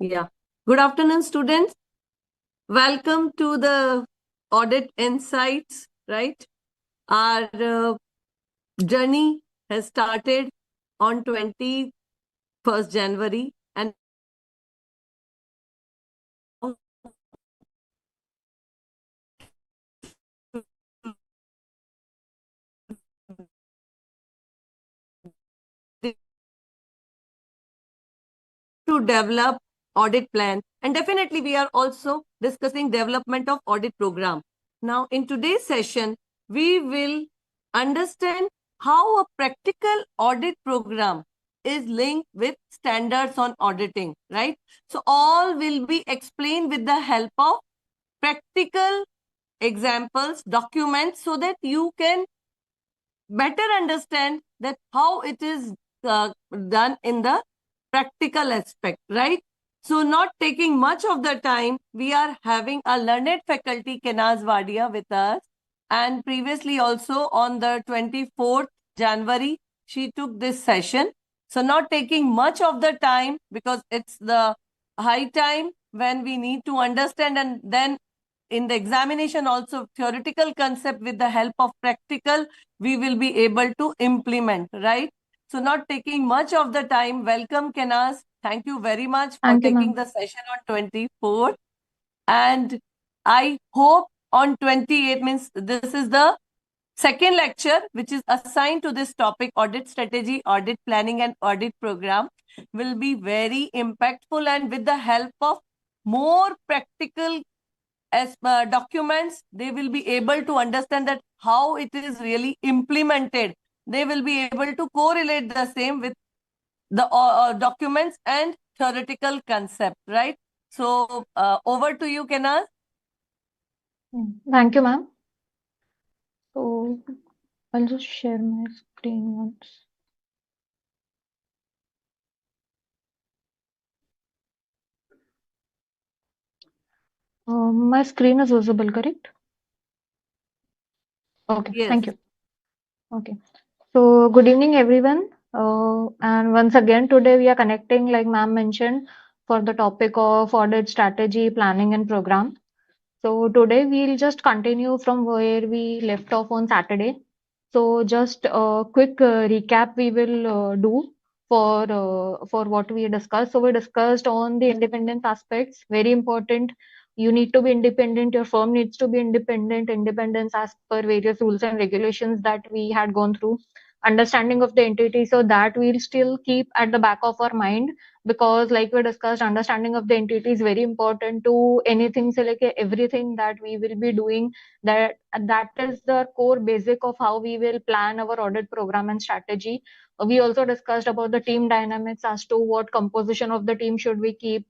Yeah. Good afternoon, students. Welcome to the Audit Insights, right? Our journey has started on 21st January and to develop audit plan, and definitely we are also discussing development of audit program. Now in today's session we will understand how a practical audit program is linked with standards on auditing, right? So all will be explained with the help of practical examples, documents, so that you can better understand that how it is done in the practical aspect, right? So not taking much of the time, we are having a learned faculty Kenaz Wadia with us, and previously also on the 24th January she took this session. So not taking much of the time, because it's the high time when we need to understand, and then in the examination also theoretical concept with the help of practical we will be able to implement, right? So not taking much of the time, welcome Kenaz. Thank you very much for Thank you, taking ma'am. the session on 24th. And I hope on 28th, means this is the second lecture which is assigned to this topic, audit strategy, audit planning and audit program, will be very impactful, and with the help of more practical as documents, they will be able to understand that how it is really implemented. They will be able to correlate the same with the documents and theoretical concept, right? So over to you, Kenaz. Thank you, ma'am. So I'll just share my screen once. My screen is visible, correct? Okay, Yes. thank you. Okay. So good evening, everyone. And once again, today we are connecting, like ma'am mentioned, for the topic of audit strategy, planning, and program. So today we'll just continue from where we left off on Saturday. So just a quick recap we will do for what we discussed. So we discussed on the independence aspects, very important. You need to be independent. Your firm needs to be independent. Independence as per various rules and regulations that we had gone through. Understanding of the entity, so that we'll still keep at the back of our mind, because like we discussed, understanding of the entity is very important to anything, so like everything that we will be doing, that is the core basic of how we will plan our audit program and strategy. We also discussed about the team dynamics as to what composition of the team should we keep.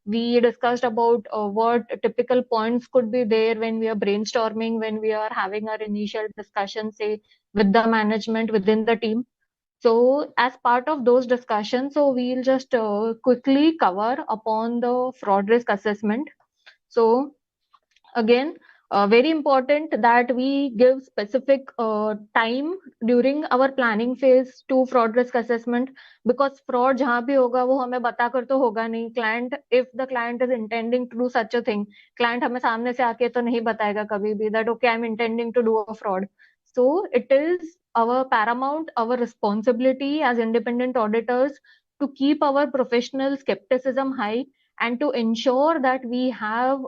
We discussed about what typical points could be there when we are brainstorming, when we are having our initial discussion, say with the management within the team. So, as part of those discussions, so we'll just quickly cover upon the fraud risk assessment. So, again, very important that we give specific time during our planning phase to fraud risk assessment, because fraud जहाँ भी होगा वो हमें बता कर तो होगा नहीं. Client, if the client is intending to do such a thing, client हमें सामने से आके तो नहीं बताएगा कभी भी that okay, I'm intending to do a fraud. So it is our paramount, our responsibility as independent auditors to keep our professional skepticism high, and to ensure that we have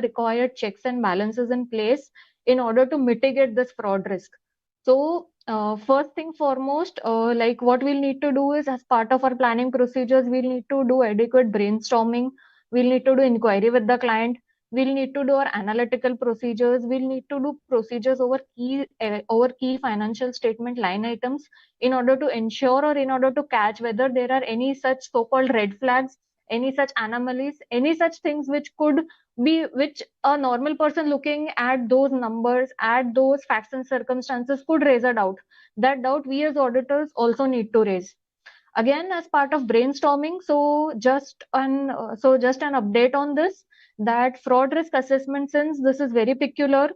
required checks and balances in place in order to mitigate this fraud risk. So first thing foremost, like what we'll need to do is, as part of our planning procedures, we'll need to do adequate brainstorming, we'll need to do inquiry with the client, we'll need to do our analytical procedures, we'll need to do procedures over key financial statement line items, in order to ensure or in order to catch whether there are any such so-called red flags, any such anomalies, any such things which a normal person looking at those numbers, at those facts and circumstances, could raise a doubt. That doubt we as auditors also need to raise. Again, as part of brainstorming, just an update on this, that fraud risk assessment, since this is very peculiar,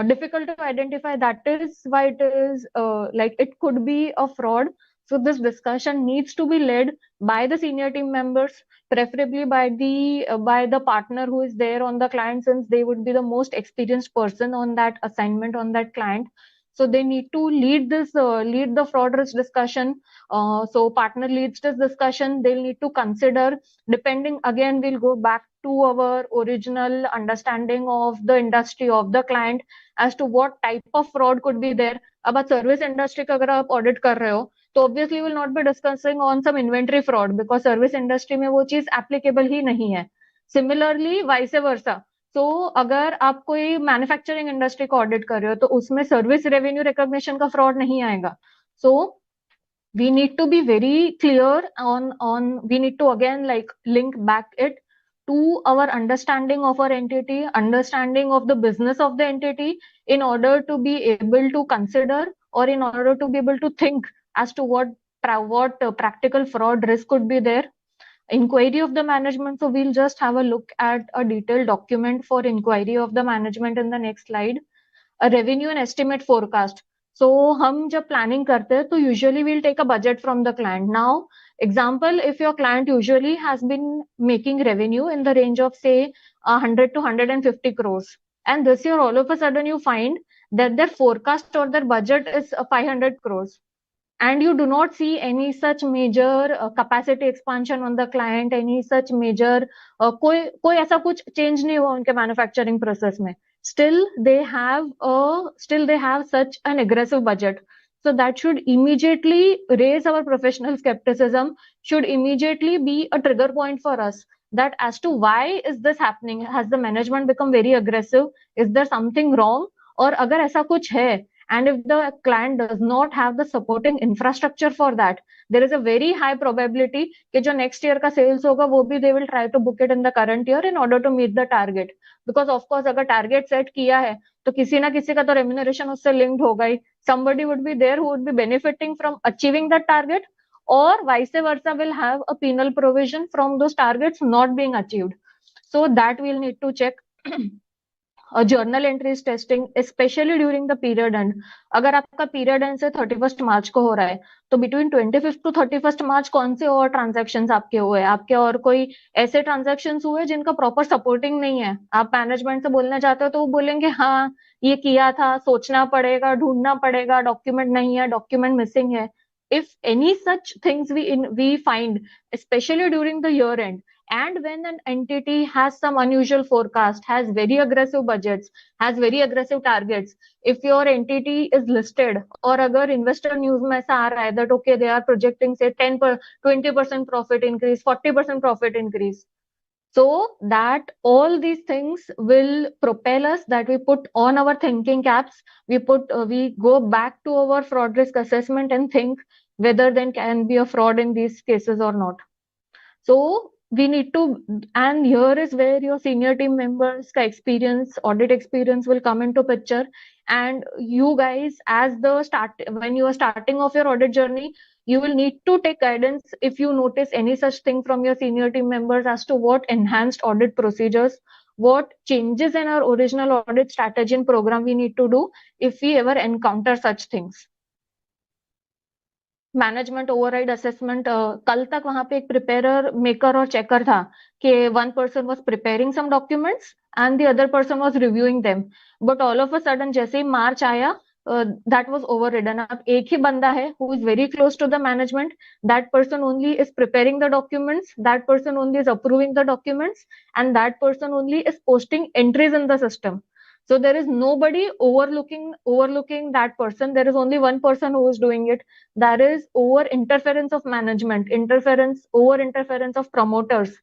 difficult to identify, that is why it is like it could be a fraud. So this discussion needs to be led by the senior team members, preferably by the partner who is there on the client, since they would be the most experienced person on that assignment on that client. So they need to lead the fraud risk discussion. So partner leads this discussion. They'll need to consider, depending, again we'll go back to our original understanding of the industry of the client as to what type of fraud could be there. अब आप service industry का अगर आप audit कर रहे हो तो obviously will not be discussing on some inventory fraud, because service industry में वो चीज एप्लीकेबल ही नहीं है. Similarly vice versa. तो अगर आप कोई मैन्युफैक्चरिंग इंडस्ट्री को ऑडिट कर रहे हो तो उसमें सर्विस रेवेन्यू रिकॉग्निशन का फ्रॉड नहीं आएगा. सो we need to be very clear on we need to again like link back it to our understanding of our entity, understanding of the business of the entity, in order to be able to consider, or in order to be able to think as to what practical fraud risk could be there. Inquiry of the management, so we'll just have a look at a detailed document for inquiry of the management in the next slide. A revenue and estimate forecast. So हम जब planning करते हैं तो usually we'll take a budget from the client. Now, example, if your client usually has been making revenue in the range of say 100 to 150 crores, and this year all of a sudden you find that their forecast or their budget is 500 crores, and you do not see any such major capacity expansion on the client, any such major कोई ऐसा कुछ change नहीं हुआ उनके manufacturing process में. Still they have such an aggressive budget. So that should immediately raise our professional skepticism, should immediately be a trigger point for us, that as to why is this happening? Has the management become very aggressive? Is there something wrong? और अगर ऐसा कुछ है, and if the client does not have the supporting infrastructure for that, there is a very high probability कि जो next year का sales होगा वो भी they will try to book it in the current year in order to meet the target. Because of course अगर target set किया है तो किसी ना किसी का तो remuneration उससे linked होगा ही. Somebody would be there who would be benefiting from achieving that target, or vice versa will have a penal provision from those targets not being achieved. So that we'll need to check. Journal entries testing specially during the period and. अगर आपका period and से 31 मार्च को हो रहा है तो between 25 to 31 मार्च कौन से और ट्रांजैक्शंस आपके हुए, आपके और कोई ऐसे ट्रांजैक्शंस हुए जिनका प्रॉपर सपोर्टिंग नहीं है. आप मैनेजमेंट से बोलना चाहते हो तो वो बोलेंगे हाँ ये किया था, सोचना पड़ेगा, ढूंढना पड़ेगा, डॉक्यूमेंट नहीं है, डॉक्यूमेंट मिसिंग है. if any such things we find, especially during the year end, and when an entity has some unusual forecast, has very aggressive budgets, has very aggressive targets, if your entity is listed, or agar investor news mein aisa aa raha hai that okay they are projecting say 20% profit increase, 40% profit increase, so that all these things will propel us, that we put on our thinking caps, we go back to our fraud risk assessment and think whether there can be a fraud in these cases or not. So we need to, and here is where your senior team members ka experience, audit experience will come into picture. And you guys, as the start, when you are starting off your audit journey, you will need to take guidance if you notice any such thing from your senior team members as to what enhanced audit procedures, what changes in our original audit strategy and program we need to do if we ever encounter such things. Management override assessment, कल तक वहां पे एक prepare, maker और checker था कि one person was preparing some documents and the other person was reviewing them, but all of a sudden जैसे ही मार्च आया दैट वाज ओवररिडन. अब एक ही बंदा है who is very close to the management, that person only is preparing the documents, that person only is approving the documents, and that person only is posting entries in the system. So there is nobody overlooking that person. There is only one person who is doing it. That is over interference of management, over interference of promoters.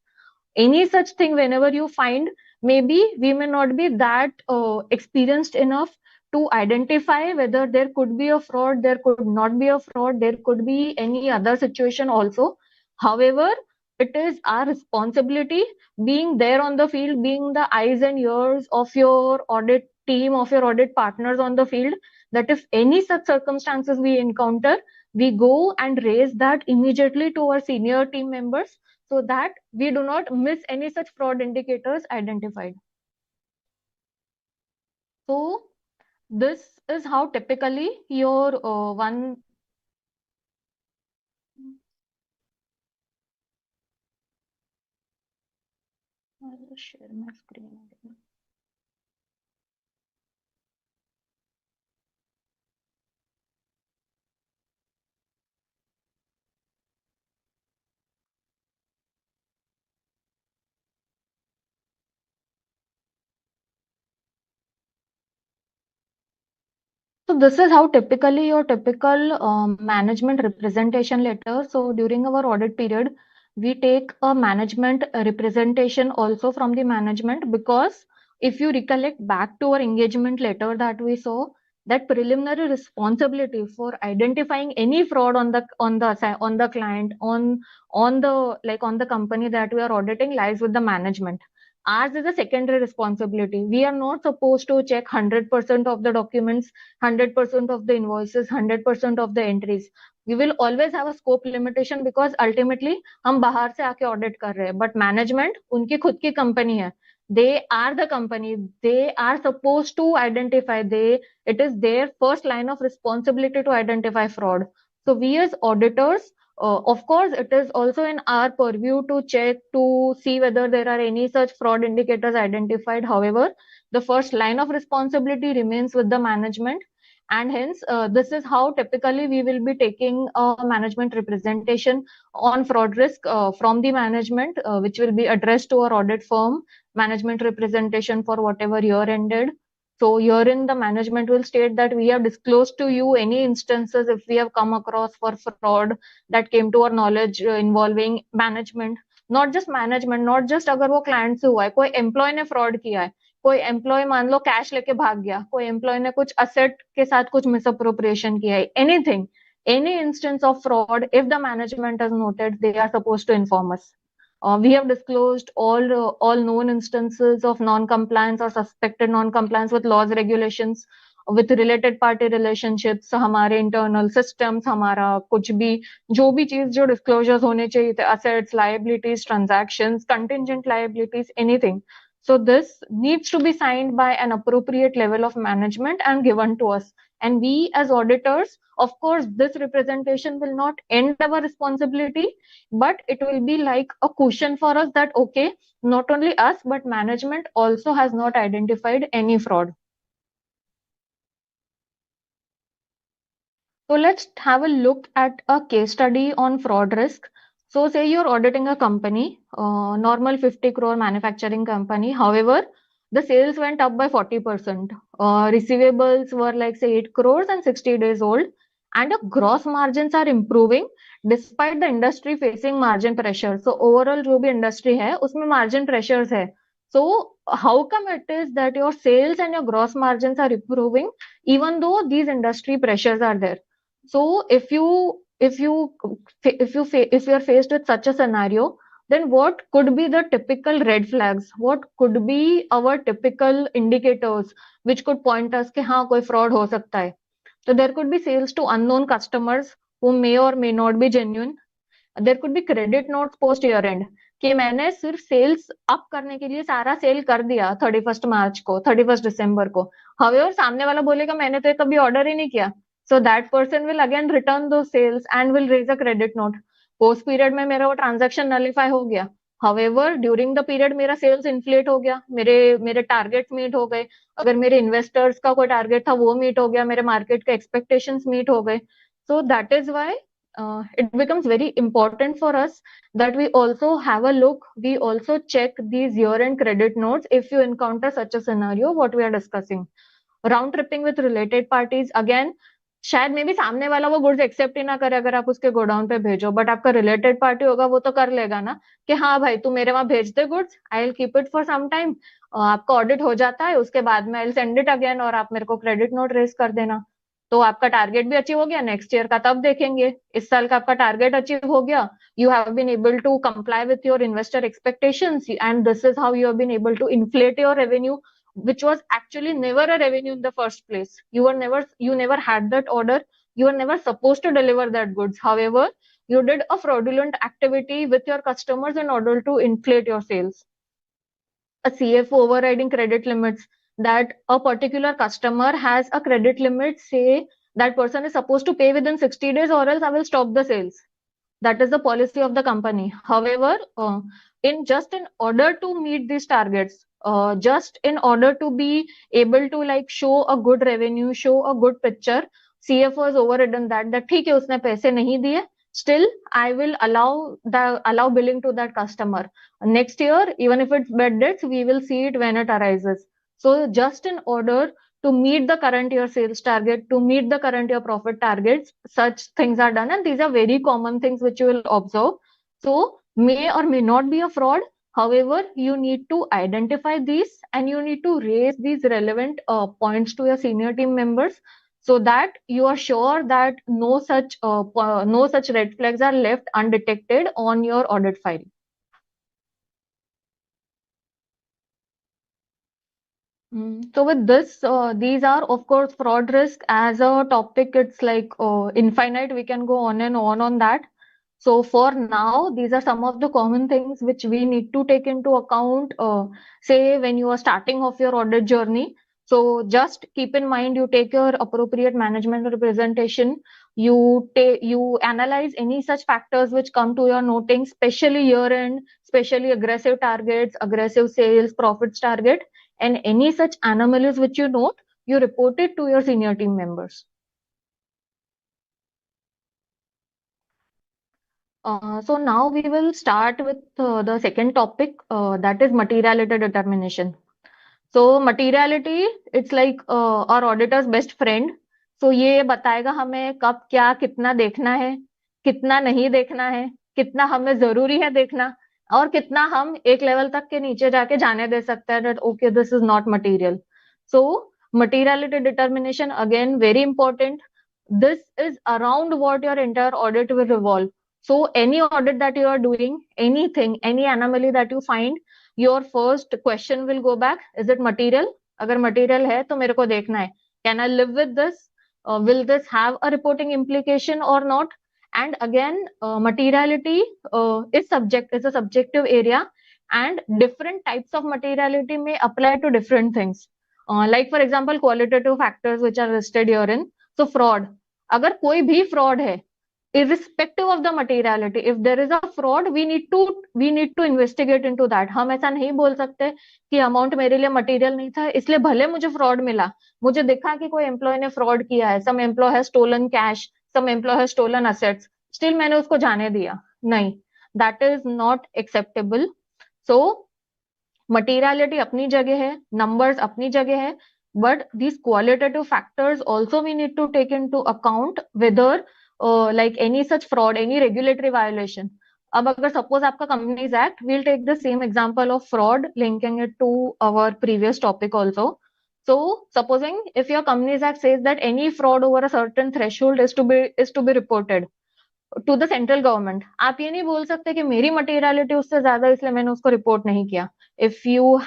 Any such thing, whenever you find, maybe we may not be that experienced enough to identify whether there could be a fraud, there could not be a fraud, there could be any other situation also. However, it is our responsibility, being there on the field, being the eyes and ears of your audit team, of your audit partners on the field, that if any such circumstances we encounter, we go and raise that immediately to our senior team members so that we do not miss any such fraud indicators identified. So this is how typically your I'll share my screen again. So this is how typically your typical management representation letter. So during our audit period, we take a management representation also from the management, because if you recollect back to our engagement letter that we saw, that preliminary responsibility for identifying any fraud on the client, on the on the company that we are auditing, lies with the management. Ours is a secondary responsibility. We are not supposed to check 100% of the documents, 100% of the invoices, 100% of the entries. We will always have a scope limitation, because ultimately हम बाहर से आके audit कर रहे हैं, but management उनकी खुद की company है. They are the company. They are supposed to identify. It is their first line of responsibility to identify fraud. So we as auditors, of course, it is also in our purview to check, to see whether there are any such fraud indicators identified. However, the first line of responsibility remains with the management, and hence this is how typically we will be taking a management representation on fraud risk from the management, which will be addressed to our audit firm. Management representation for whatever year ended. So herein the management will state that we have disclosed to you any instances if we have come across for fraud that came to our knowledge involving management. Not just management, not just अगर वो client से हुआ है, कोई employee ने fraud किया है, कोई एम्प्लॉय मान लो कैश लेके भाग गया, कोई एम्प्लॉय ने कुछ असेट के साथ कुछ मिसअप्रोप्रिएशन किया है, anything, any instance of fraud, if the management has noted, they are supposed to inform us. We have disclosed all known instances of non-compliance or suspected non-compliance with laws, regulations, with related party relationships, हमारे internal systems, हमारा कुछ भी जो भी चीज जो disclosures होने चाहिए थे, assets, liabilities, transactions, contingent liabilities, anything. So this needs to be signed by an appropriate level of management and given to us. And we as auditors, of course, this representation will not end our responsibility, but it will be like a cushion for us that, okay, not only us, but management also has not identified any fraud. So let's have a look at a case study on fraud risk. So say you're auditing a company, normal 50 crore manufacturing company. However, the sales went up by 40%. Receivables were like say 8 crores and 60 days old. And the gross margins are improving despite the industry facing margin pressure. So overall जो भी industry है, उसमें margin pressures है. So how come it is that your sales and your gross margins are improving even though these industry pressures are there? So if you are faced with such a scenario, then what could be the typical red flags? What could be our typical indicators which could point us कि हाँ कोई fraud हो सकता है? So there could be sales to unknown customers who may or may not be genuine. There could be credit notes post year end कि मैंने सिर्फ sales up करने के लिए सारा सेल कर दिया 31 मार्च को, 31 दिसंबर को. हाउएवर सामने वाला बोलेगा मैंने तो कभी ऑर्डर ही नहीं किया. So that person will again return दो sales and will raise a credit note. Post period में मेरा वो ट्रांजेक्शन नलीफाई हो गया. हाउएवर ड्यूरिंग द पीरियड मेरा सेल्स इन्फ्लेट हो गया, मेरे मेरे टारगेट मीट हो गए. अगर मेरे इन्वेस्टर्स का कोई टारगेट था वो मीट हो गया, मेरे मार्केट के एक्सपेक्टेशंस मीट हो गए. So that is why it becomes very important for us that we also have a look, we also check these year-end credit notes if you encounter such a scenario, what we are discussing. Round tripping with related parties, again, शायद may be सामने वाला वो goods accept ही ना करे अगर आप उसके godown पे भेजो, बट आपका रिलेटेड पार्टी होगा वो तो कर लेगा ना कि हाँ भाई तू मेरे वहां भेज दे goods, I will keep it for some time. आपका ऑडिट हो जाता है, उसके बाद में I will send it again और आप मेरे को क्रेडिट नोट रेज कर देना. तो आपका टारगेट भी अचीव हो गया, नेक्स्ट ईयर का तब देखेंगे. इस साल का आपका टारगेट अचीव हो गया, you have been able to comply with your investor expectations and this is how you have been able to inflate your revenue, which was actually never a revenue in the first place. You never had that order. You were never supposed to deliver that goods. However, you did a fraudulent activity with your customers in order to inflate your sales. A CFO overriding credit limits, that a particular customer has a credit limit, say that person is supposed to pay within 60 days or else I will stop the sales. That is the policy of the company. However, in order to meet these targets, just in order to be able to like show a good revenue, show a good picture, CFO has overridden that ठीक है उसने पैसे नहीं दिए, still I will allow billing to that customer. Next year, even if it's bad debts, we will see it when it arises. So just in order to meet the current year sales target, to meet the current year profit targets, such things are done, and these are very common things which you will observe. So may or may not be a fraud. However, you need to identify these and you need to raise these relevant points to your senior team members so that you are sure that no such red flags are left undetected on your audit file. So with this, these are of course fraud risk as a topic. It's like infinite. We can go on and on that. So for now, these are some of the common things which we need to take into account, say when you are starting off your audit journey. So just keep in mind, you take your appropriate management representation, you analyze any such factors which come to your noting, especially year end, especially aggressive targets, aggressive sales, profits target, and any such anomalies which you note, you report it to your senior team members. So now we will start with the second topic, that is materiality determination. So materiality, it's like our auditor's best friend. So ये बताएगा हमें कब क्या कितना देखना है, कितना नहीं देखना है, कितना हमें जरूरी है देखना, और कितना हम एक लेवल तक के नीचे जाके जाने दे सकते हैं that okay this is not material. So materiality determination, again very important. This is around what your entire audit will revolve. So any audit that you are doing, anything, any anomaly that you find, your first question will go back, is it material? अगर material है तो मेरे को देखना है, can I live with this? Will this have a reporting implication or not? And again, materiality is a subjective area, and different types of materiality may apply to different things. Like for example, qualitative factors which are listed herein. So fraud, अगर कोई भी fraud है, irrespective of the materiality, if there is a fraud, we need to investigate into that. हम ऐसा नहीं बोल सकते कि अमाउंट मेरे लिए मटेरियल नहीं था इसलिए भले मुझे फ्रॉड मिला, मुझे दिखा कि कोई एम्प्लॉय ने फ्रॉड किया है, some employ has stolen cash, some employ has stolen assets, still मैंने उसको जाने दिया, नहीं, that is not acceptable. So materiality अपनी जगह है, नंबर्स अपनी जगह है, but these qualitative factors also we need to take into account whether like any such fraud, any regulatory violation. अब अगर suppose आपका Companies Act, we'll take the same example of fraud, linking it to our previous topic also. So supposing if your Companies Act says that any fraud over a certain threshold is to be reported to the central government, आप ये नहीं बोल सकते कि मेरी materiality उससे ज्यादा इसलिए मैंने उसको रिपोर्ट नहीं किया. If you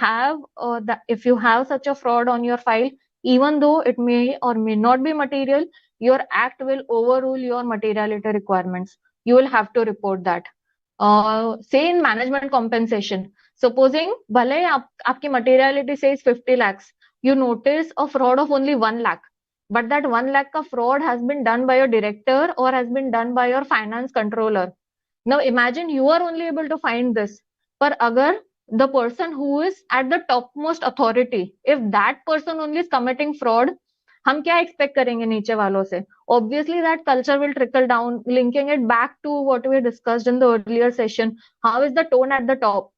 have such a fraud on your file, even though it may or may not be material, your act will overrule your materiality requirements. You will have to report that. Say in management compensation, supposing भले आपकी materiality says 50 lakhs, you notice a fraud of only 1 lakh, but that 1 lakh of fraud has been done by your director or has been done by your finance controller. Now imagine you are only able to find this. But agar the person who is at the topmost authority, if that person only is committing fraud, हम क्या expect करेंगे नीचे वालों से? Obviously that culture will trickle down, linking it back to what we discussed in the earlier session. How is the tone at the top?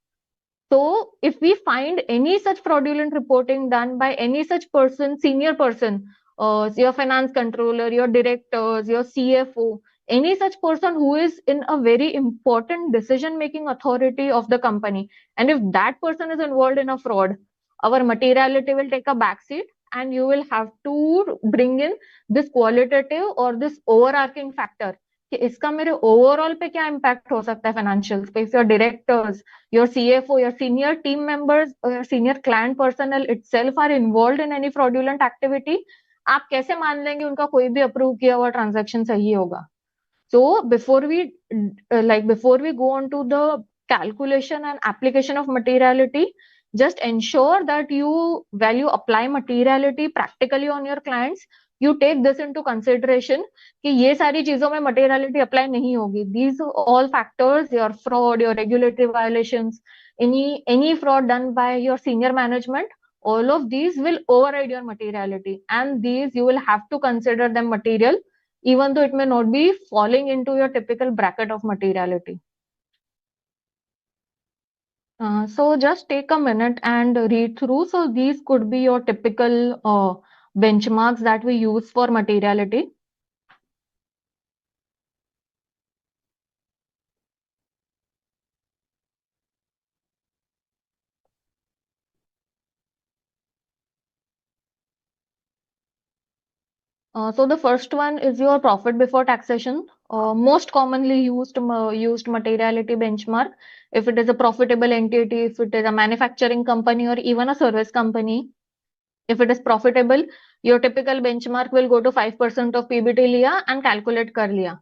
So if we find any such fraudulent reporting done by any such person, senior person, your finance controller, your directors, your CFO, any such person who is in a very important decision-making authority of the company, and if that person is involved in a fraud, our materiality will take a backseat, and you will have to bring in this qualitative or this overarching factor कि इसका मेरे overall पे क्या impact हो सकता है financial पे. If your directors, your CFO, your senior team members, or your senior client personnel itself are involved in any fraudulent activity, आप कैसे मान लेंगे उनका कोई भी अप्रूव किया हुआ ट्रांजैक्शन सही होगा? So before we go on to the calculation and application of materiality, just ensure that you apply materiality practically on your clients. you take this into consideration कि ये सारी चीजों में materiality apply नहीं होगी. These all factors, your fraud, your regulatory violations, any fraud done by your senior management, all of these will override your materiality, and these you will have to consider them material, even though it may not be falling into your typical bracket of materiality. So just take a minute and read through. So these could be your typical benchmarks that we use for materiality. So the first one is your profit before taxation. Most commonly used materiality benchmark. If it is a profitable entity, if it is a manufacturing company or even a service company, if it is profitable, your typical benchmark will go to 5% of PBT liya and calculate kar liya.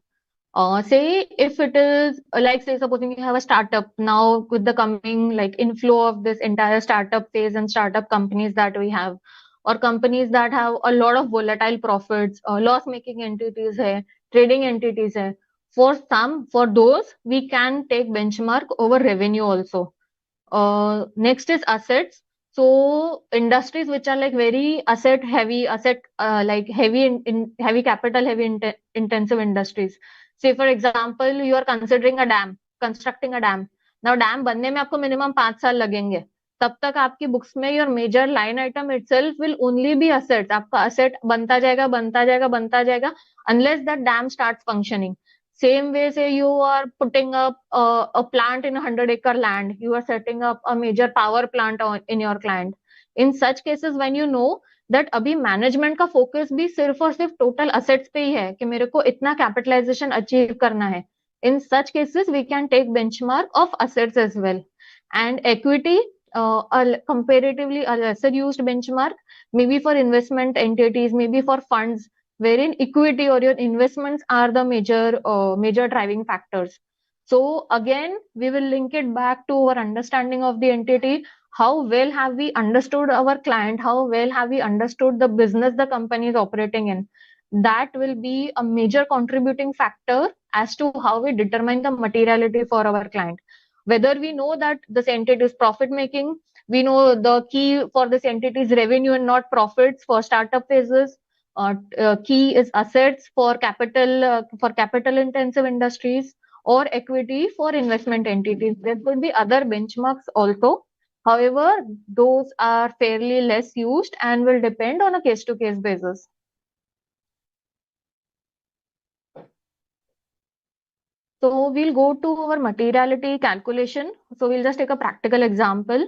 Say if it is like, say supposing you have a startup now with the coming like inflow of this entire startup phase and startup companies that we have, or companies that have a lot of volatile profits, loss making entities hai, trading entities hai. For those we can take benchmark over revenue also. Next is assets. So industries which are like very asset heavy, like heavy heavy capital heavy intensive industries. Say for example, you are considering a dam, constructing a dam. Now dam बनने में आपको minimum 5 साल लगेंगे. तब तक आपकी books में your major line item itself will only be assets. आपका asset बनता जाएगा, बनता जाएगा, बनता जाएगा, unless that dam starts functioning. Same way, say you are putting up a plant in a 100-acre land, you are setting up a major power plant in your client. In such cases, when you know that अभी management का focus भी सिर्फ और सिर्फ total assets पे ही है कि मेरे को इतना capitalization achieve करना है. In such cases, we can take benchmark of assets as well. And equity, comparatively a lesser used benchmark, maybe for investment entities, maybe for funds, wherein equity or your investments are the major driving factors. So again, we will link it back to our understanding of the entity. How well have we understood our client? How well have we understood the business the company is operating in? That will be a major contributing factor as to how we determine the materiality for our client. Whether we know that this entity is profit making, we know the key for this entity is revenue and not profits for startup phases. Key is assets for capital intensive industries, or equity for investment entities. There could be other benchmarks also. However, those are fairly less used and will depend on a case to case basis. So we'll go to our materiality calculation. So we'll just take a practical example.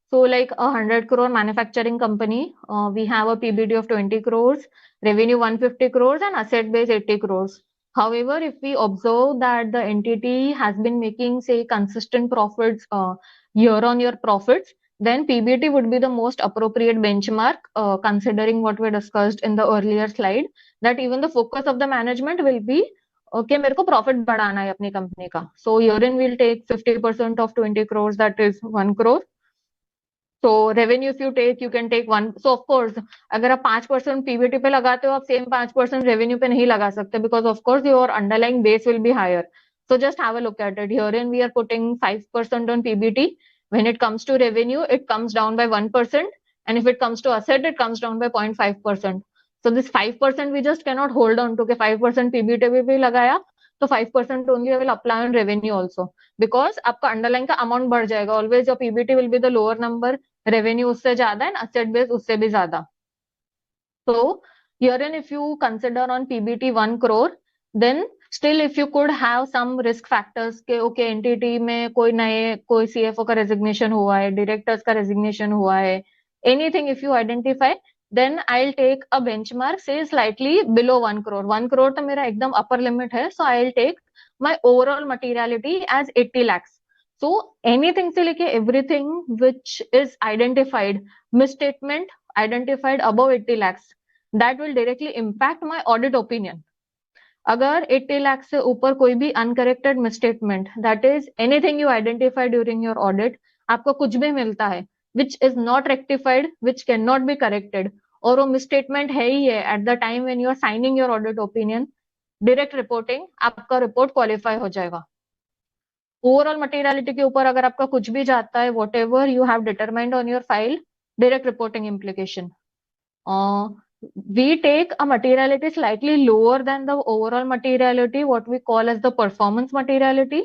So like a 100 crore manufacturing company, we have a PBT of 20 crores, revenue 150 crores and asset base 80 crores. However, if we observe that the entity has been making say consistent profits, year on year profits, then PBT would be the most appropriate benchmark, considering what we discussed in the earlier slide, that even the focus of the management will be okay, मेरे को profit बढ़ाना है अपनी company का. So herein we'll take 50% of 20 crores, that is 1 crore. So revenue if you take, you can take 1. So of course, अगर आप 5% PBT पे लगाते हो, आप same 5% revenue पे नहीं लगा सकते, because of course your underlying base will be higher. So just have a look at it. Herein we are putting 5% on PBT. When it comes to revenue, it comes down by 1%, and if it comes to asset, it comes down by 0.5%. So this 5% we just cannot hold on to. कि 5% PBT पे भी लगाया, तो 5% only I will apply on revenue also, because आपका underlying का amount बढ़ जाएगा. Always your PBT will be the lower number, revenue उससे ज्यादा and asset base उससे भी ज्यादा. So herein if you consider on PBT 1 crore, then still if you could have some risk factors के okay entity में कोई CFO का resignation हुआ है, directors का resignation हुआ है, anything if you identify, then I'll take a benchmark say slightly below 1 crore. 1 crore तो मेरा एकदम upper limit है, so I'll take my overall materiality as 80 lakhs. So anything से लेके everything which is identified, misstatement identified above 80 lakhs, that will directly impact my audit opinion. अगर 80 लाख से ऊपर कोई भी uncorrected misstatement, that is anything you identify during your audit, आपको कुछ भी मिलता है which is not rectified, which cannot be corrected, और वो मिसस्टेटमेंट है ही है at the time when you are signing your audit opinion, direct reporting आपका रिपोर्ट क्वालिफाई हो जाएगा। ओवरऑल मटेरियलिटी के ऊपर अगर आपका कुछ भी जाता है, what ever you have determined on your file, direct reporting implication. We take a materiality slightly lower than the overall materiality, what we call as the performance materiality.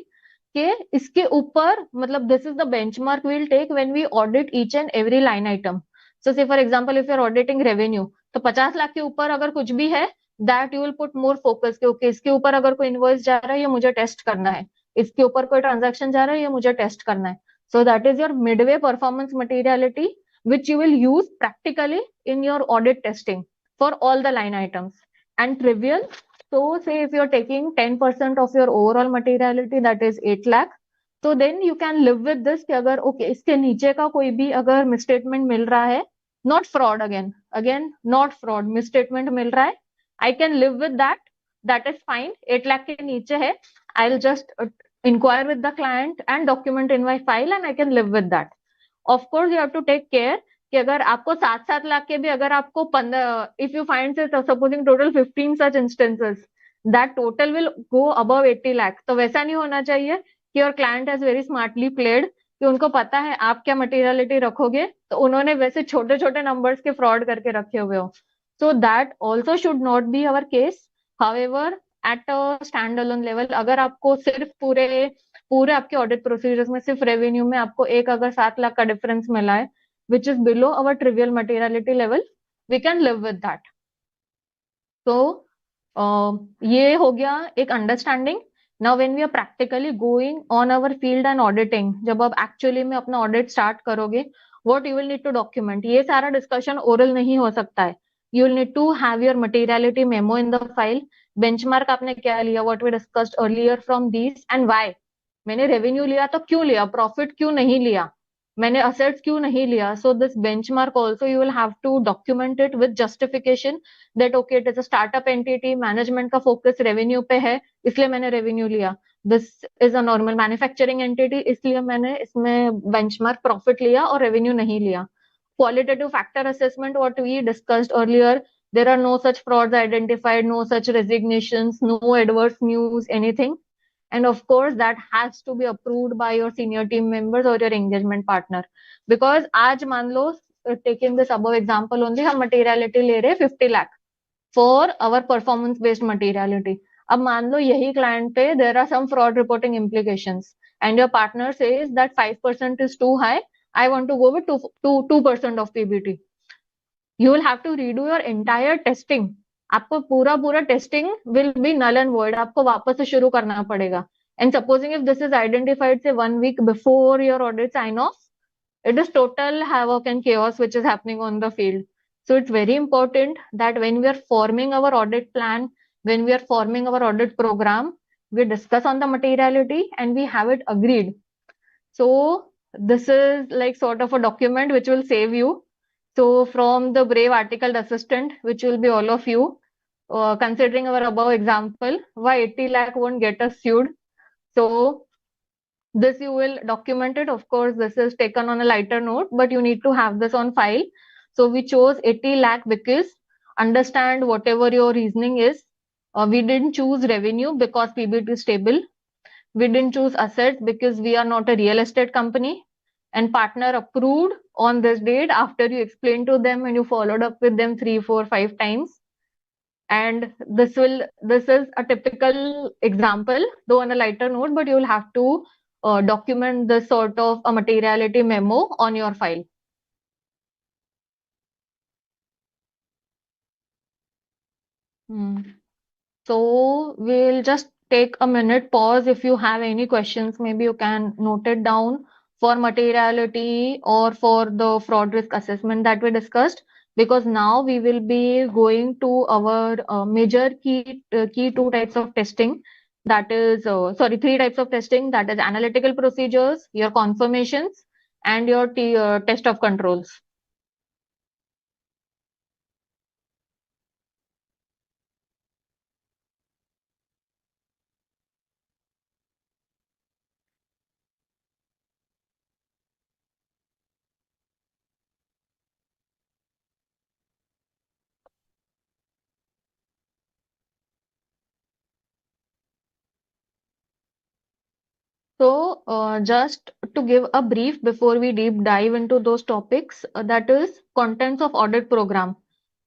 के इसके ऊपर मतलब this is the benchmark we'll take when we audit each and every line item. So say for example if you're auditing revenue, तो 50 लाख के ऊपर अगर कुछ भी है, that you will put more focus कि okay इसके ऊपर अगर कोई इनवॉइस जा रहा है ये मुझे टेस्ट करना है, इसके ऊपर कोई ट्रांजैक्शन जा रहा है ये मुझे टेस्ट करना है. So that is your midway performance materiality which you will use practically in your audit testing for all the line items. And trivial, so say if you're taking 10% of your overall materiality, that is 8 lakh, so then you can live with this कि अगर okay इसके नीचे का कोई भी अगर misstatement मिल रहा है, not fraud again not fraud, misstatement मिल रहा है, I can live with that, that is fine. 8 lakh के नीचे है, I'll just inquire with the client and document in my file and I can live with that. Of course you have to take care कि अगर आपको 7-7 लाख के भी अगर आपको 15, if you find supposing total 15 such instances, that total will go above 80 lakh. तो वैसा नहीं होना चाहिए कि your client has very smartly played, कि उनको पता है आप क्या मटेरियलिटी रखोगे तो उन्होंने वैसे छोटे छोटे नंबर्स के फ्रॉड करके रखे हुए हो. So that also should not be our case. However at a stand alone level अगर आपको सिर्फ पूरे पूरे आपके ऑडिट प्रोसीजर्स में सिर्फ रेवेन्यू में आपको एक अगर 7 लाख का डिफरेंस मिला है which is below our trivial materiality level, we can live with that. तो ये हो गया एक understanding. Now when we are practically going on our field and auditing, जब आप एक्चुअली में अपना ऑडिट स्टार्ट करोगे, what you will need to document, ये सारा डिस्कशन ओरल नहीं हो सकता है. You will need to have your materiality memo in the file. Benchmark आपने क्या लिया, what we discussed earlier from this and why. मैंने रेवेन्यू लिया तो क्यों लिया, प्रॉफिट क्यों नहीं लिया, मैंने असेट्स क्यों नहीं लिया. So this benchmark also you will have to document it with justification that okay it is a startup entity, management का फोकस रेवेन्यू पे है इसलिए मैंने रेवेन्यू लिया. This is a normal manufacturing entity इसलिए मैंने इसमें बेंचमार्क प्रॉफिट लिया और रेवेन्यू नहीं लिया. Qualitative factor assessment what we discussed earlier, there are no such frauds identified, no such resignations, no adverse news, anything. And of course that has to be approved by your senior team members or your engagement partner. Because आज मान लो taking this above example only, हम materiality ले रहे हैं 50 lakh for our performance based materiality. अब मान लो यही client पे there are some fraud reporting implications and your partner says that 5% is too high, I want to go with 2% of PBT. You will have to redo your entire testing. आपको पूरा पूरा testing will be null and void, आपको वापस से शुरू करना पड़ेगा. And supposing if this is identified say 1 week before your audit sign off, it is total havoc and chaos which is happening on the field. So it's very important that when we are forming our audit plan, when we are forming our audit program, we discuss on the materiality and we have it agreed. So this is like sort of a document which will save you. So from the brave articled assistant, which will be all of you, considering our above example, why 80 lakh won't get us sued. So this you will document it. Of course, this is taken on a lighter note, but you need to have this on file. So we chose 80 lakh because understand whatever your reasoning is. We didn't choose revenue because PBT is stable. We didn't choose assets because we are not a real estate company. And partner approved on this date after you explained to them and you followed up with them 3, 4, 5 times. And this is a typical example, though on a lighter note, but you will have to document this sort of a materiality memo on your file. So we'll just take a minute pause. If you have any questions, maybe you can note it down for materiality or for the fraud risk assessment that we discussed, because now we will be going to our major key two types of testing. That is, sorry, three types of testing. That is analytical procedures, your confirmations, and your test of controls. Just to give a brief before we deep dive into those topics, that is contents of audit program.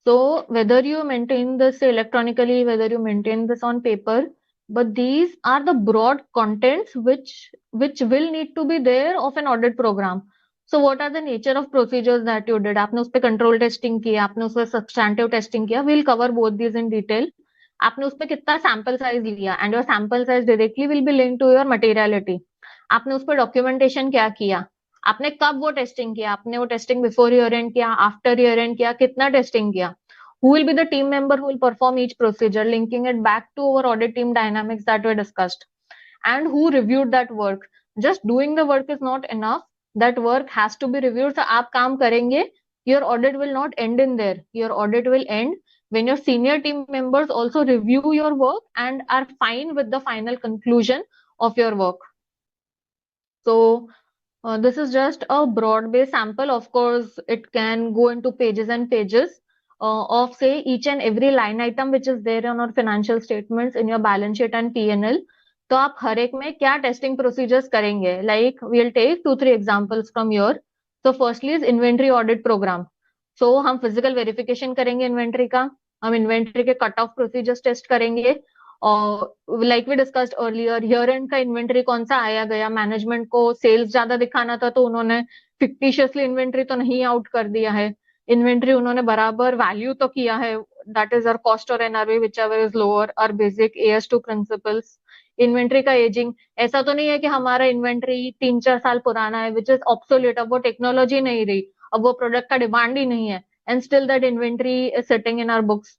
So whether you maintain this electronically, whether you maintain this on paper, but these are the broad contents which will need to be there of an audit program. So what are the nature of procedures that you did? आपने उस पे control testing किया, आपने उस पे substantive testing किया. We'll cover both these in detail. आपने उस पे कितना sample size लिया, and your sample size directly will be linked to your materiality. आपने उस पर डॉक्यूमेंटेशन क्या किया, आपने कब वो टेस्टिंग किया, आपने वो टेस्टिंग बिफोर ईयर एंड किया, आफ्टर ईयर एंड किया, कितना टेस्टिंग किया, who will be the team member who will perform each procedure, linking it back to our audit team dynamics that were discussed, and who reviewed that work. Just doing the work is not enough, that work has to be reviewed. So आप काम करेंगे, your audit will not end in there, your audit will end when your senior team members also review your work and are fine with the final conclusion of your work. So this is just a broad-based sample. Of course, it can go into pages and pages of say each and every line item which is there on our financial statements in your balance sheet and P&L. तो आप हर एक में क्या testing procedures करेंगे? Like we'll take 2-3 examples from here. So firstly is inventory audit program. So हम physical verification करेंगे inventory का, हम inventory के cut off procedures टेस्ट करेंगे. Like we discussed earlier, year end का इन्वेंटरी कौन सा आया गया, मैनेजमेंट को सेल्स ज्यादा दिखाना था तो उन्होंने फिक्टिशियसली इन्वेंटरी तो नहीं आउट कर दिया है, इन्वेंटरी उन्होंने बराबर वैल्यू तो किया है, दैट इज आवर कॉस्ट और NRV whichever is lower, our basic AS two principles. Inventory का एजिंग, ऐसा तो नहीं है कि हमारा इन्वेंटरी 3-4 साल पुराना है विच इज ऑब्सोलेट, अब वो टेक्नोलॉजी नहीं रही, अब वो प्रोडक्ट का डिमांड ही नहीं है, and still that inventory is sitting in our books.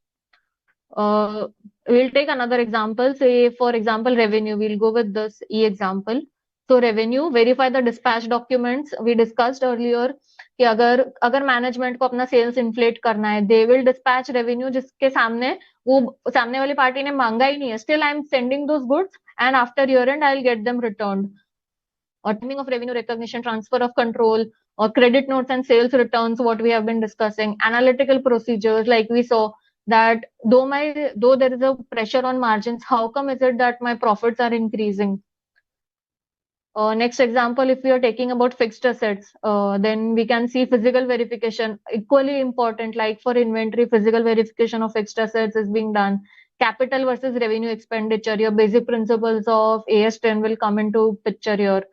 We'll take another example. Say, for example, revenue. We'll go with this E example. So revenue, verify the dispatch documents. We discussed earlier कि अगर management को अपना sales inflate करना है, they will dispatch revenue जिसके सामने वो सामने वाली पार्टी ने मांगा ही नहीं है. Still I am sending those goods and after year and I will get them returned. Or timing of revenue recognition, transfer of control, or credit notes and sales returns, what we have been discussing, analytical procedures, like we saw that though there is a pressure on margins, how come is it that my profits are increasing? Next example, if we are taking about fixed assets, then we can see physical verification, equally important, like for inventory, physical verification of fixed assets is being done. Capital versus revenue expenditure, your basic principles of AS10 will come into picture here.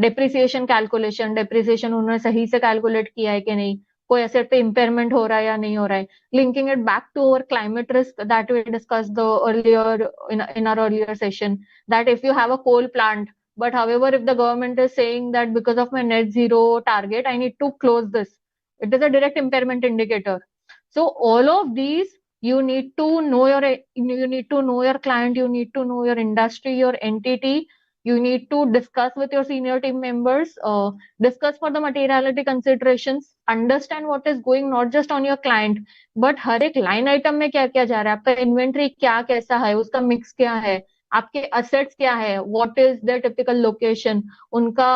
Depreciation calculation, depreciation उन्होंने सही से calculate किया है कि नहीं, कोई asset पे impairment हो रहा है या नहीं हो रहा है. Linking it back to our climate risk that we discussed the earlier in our earlier session, that if you have a coal plant, but however, if the government is saying that because of my net zero target, I need to close this, it is a direct impairment indicator. So all of these, you need to know your client, you need to know your industry, your entity. You need to discuss with your senior team members, discuss for the materiality considerations, understand what is going not just on your client, but हर एक line item में क्या क्या जा रहा है, आपका inventory क्या कैसा है, उसका mix क्या है, आपके assets क्या है, what is their typical location, उनका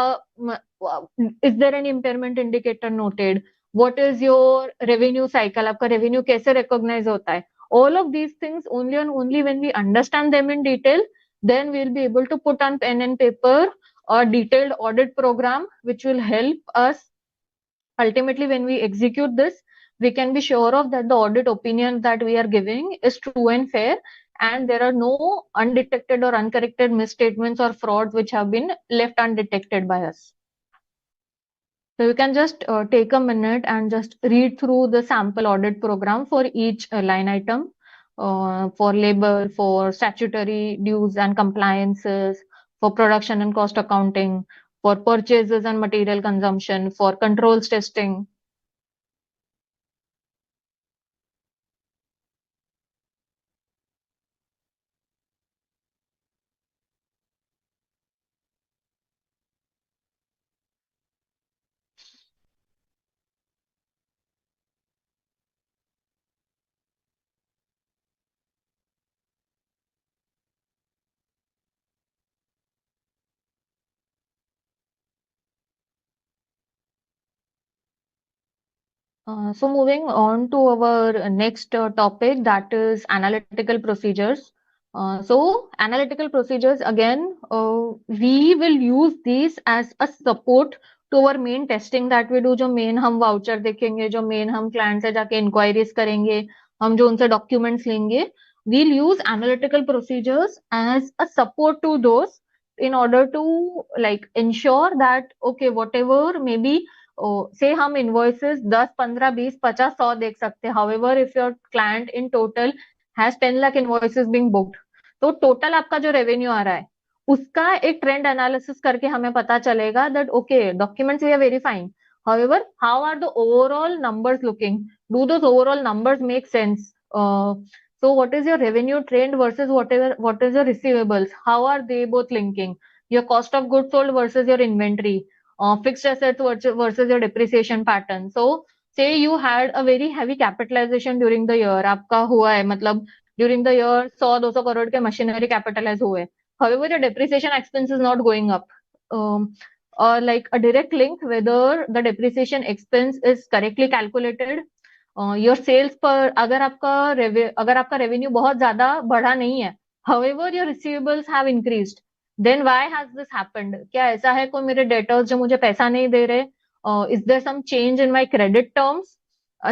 is there any impairment indicator noted, what is your revenue cycle, आपका revenue कैसे recognize होता है. All of these things only and only when we understand them in detail, then we'll be able to put on pen and paper a detailed audit program which will help us ultimately when we execute this. We can be sure of that the audit opinion that we are giving is true and fair, and there are no undetected or uncorrected misstatements or frauds which have been left undetected by us. So you can just take a minute and just read through the sample audit program for each line item, for labor, for statutory dues and compliances, for production and cost accounting, for purchases and material consumption, for controls testing. So moving on to our next topic, that is analytical procedures. So analytical procedures again, we will use these as a support to our main testing that we do. जो main हम voucher देखेंगे, जो main हम client से जाके inquiries करेंगे, हम जो उनसे documents लेंगे, we'll use analytical procedures as a support to those in order to like ensure that okay whatever maybe say हम invoices 10, 15, 20, 50, 100 देख सकते हैं. However, if your client in total has 10 lakh invoices being booked, तो total आपका जो revenue आ रहा है उसका एक ट्रेंड एनालिसिस करके हमें पता चलेगा that okay documents we are verifying, however how are the overall numbers looking, do those overall numbers make sense, so what is your revenue trend versus what is your receivables, how are they both linking, your cost of goods sold versus your inventory, fixed assets versus your depreciation pattern. So say you had a very heavy capitalization during the year, आपका हुआ है मतलब during the year 100-200 crore के machinery capitalize हुए, however your depreciation expense is not going up, or like a direct link whether the depreciation expense is correctly calculated, your sales पर अगर आपका revenue बहुत ज्यादा बढ़ा नहीं है, however your receivables have increased, then why has this happened, क्या ऐसा है कोई मेरे डेटर्स जो मुझे पैसा नहीं दे रहे, is there some change in my credit terms,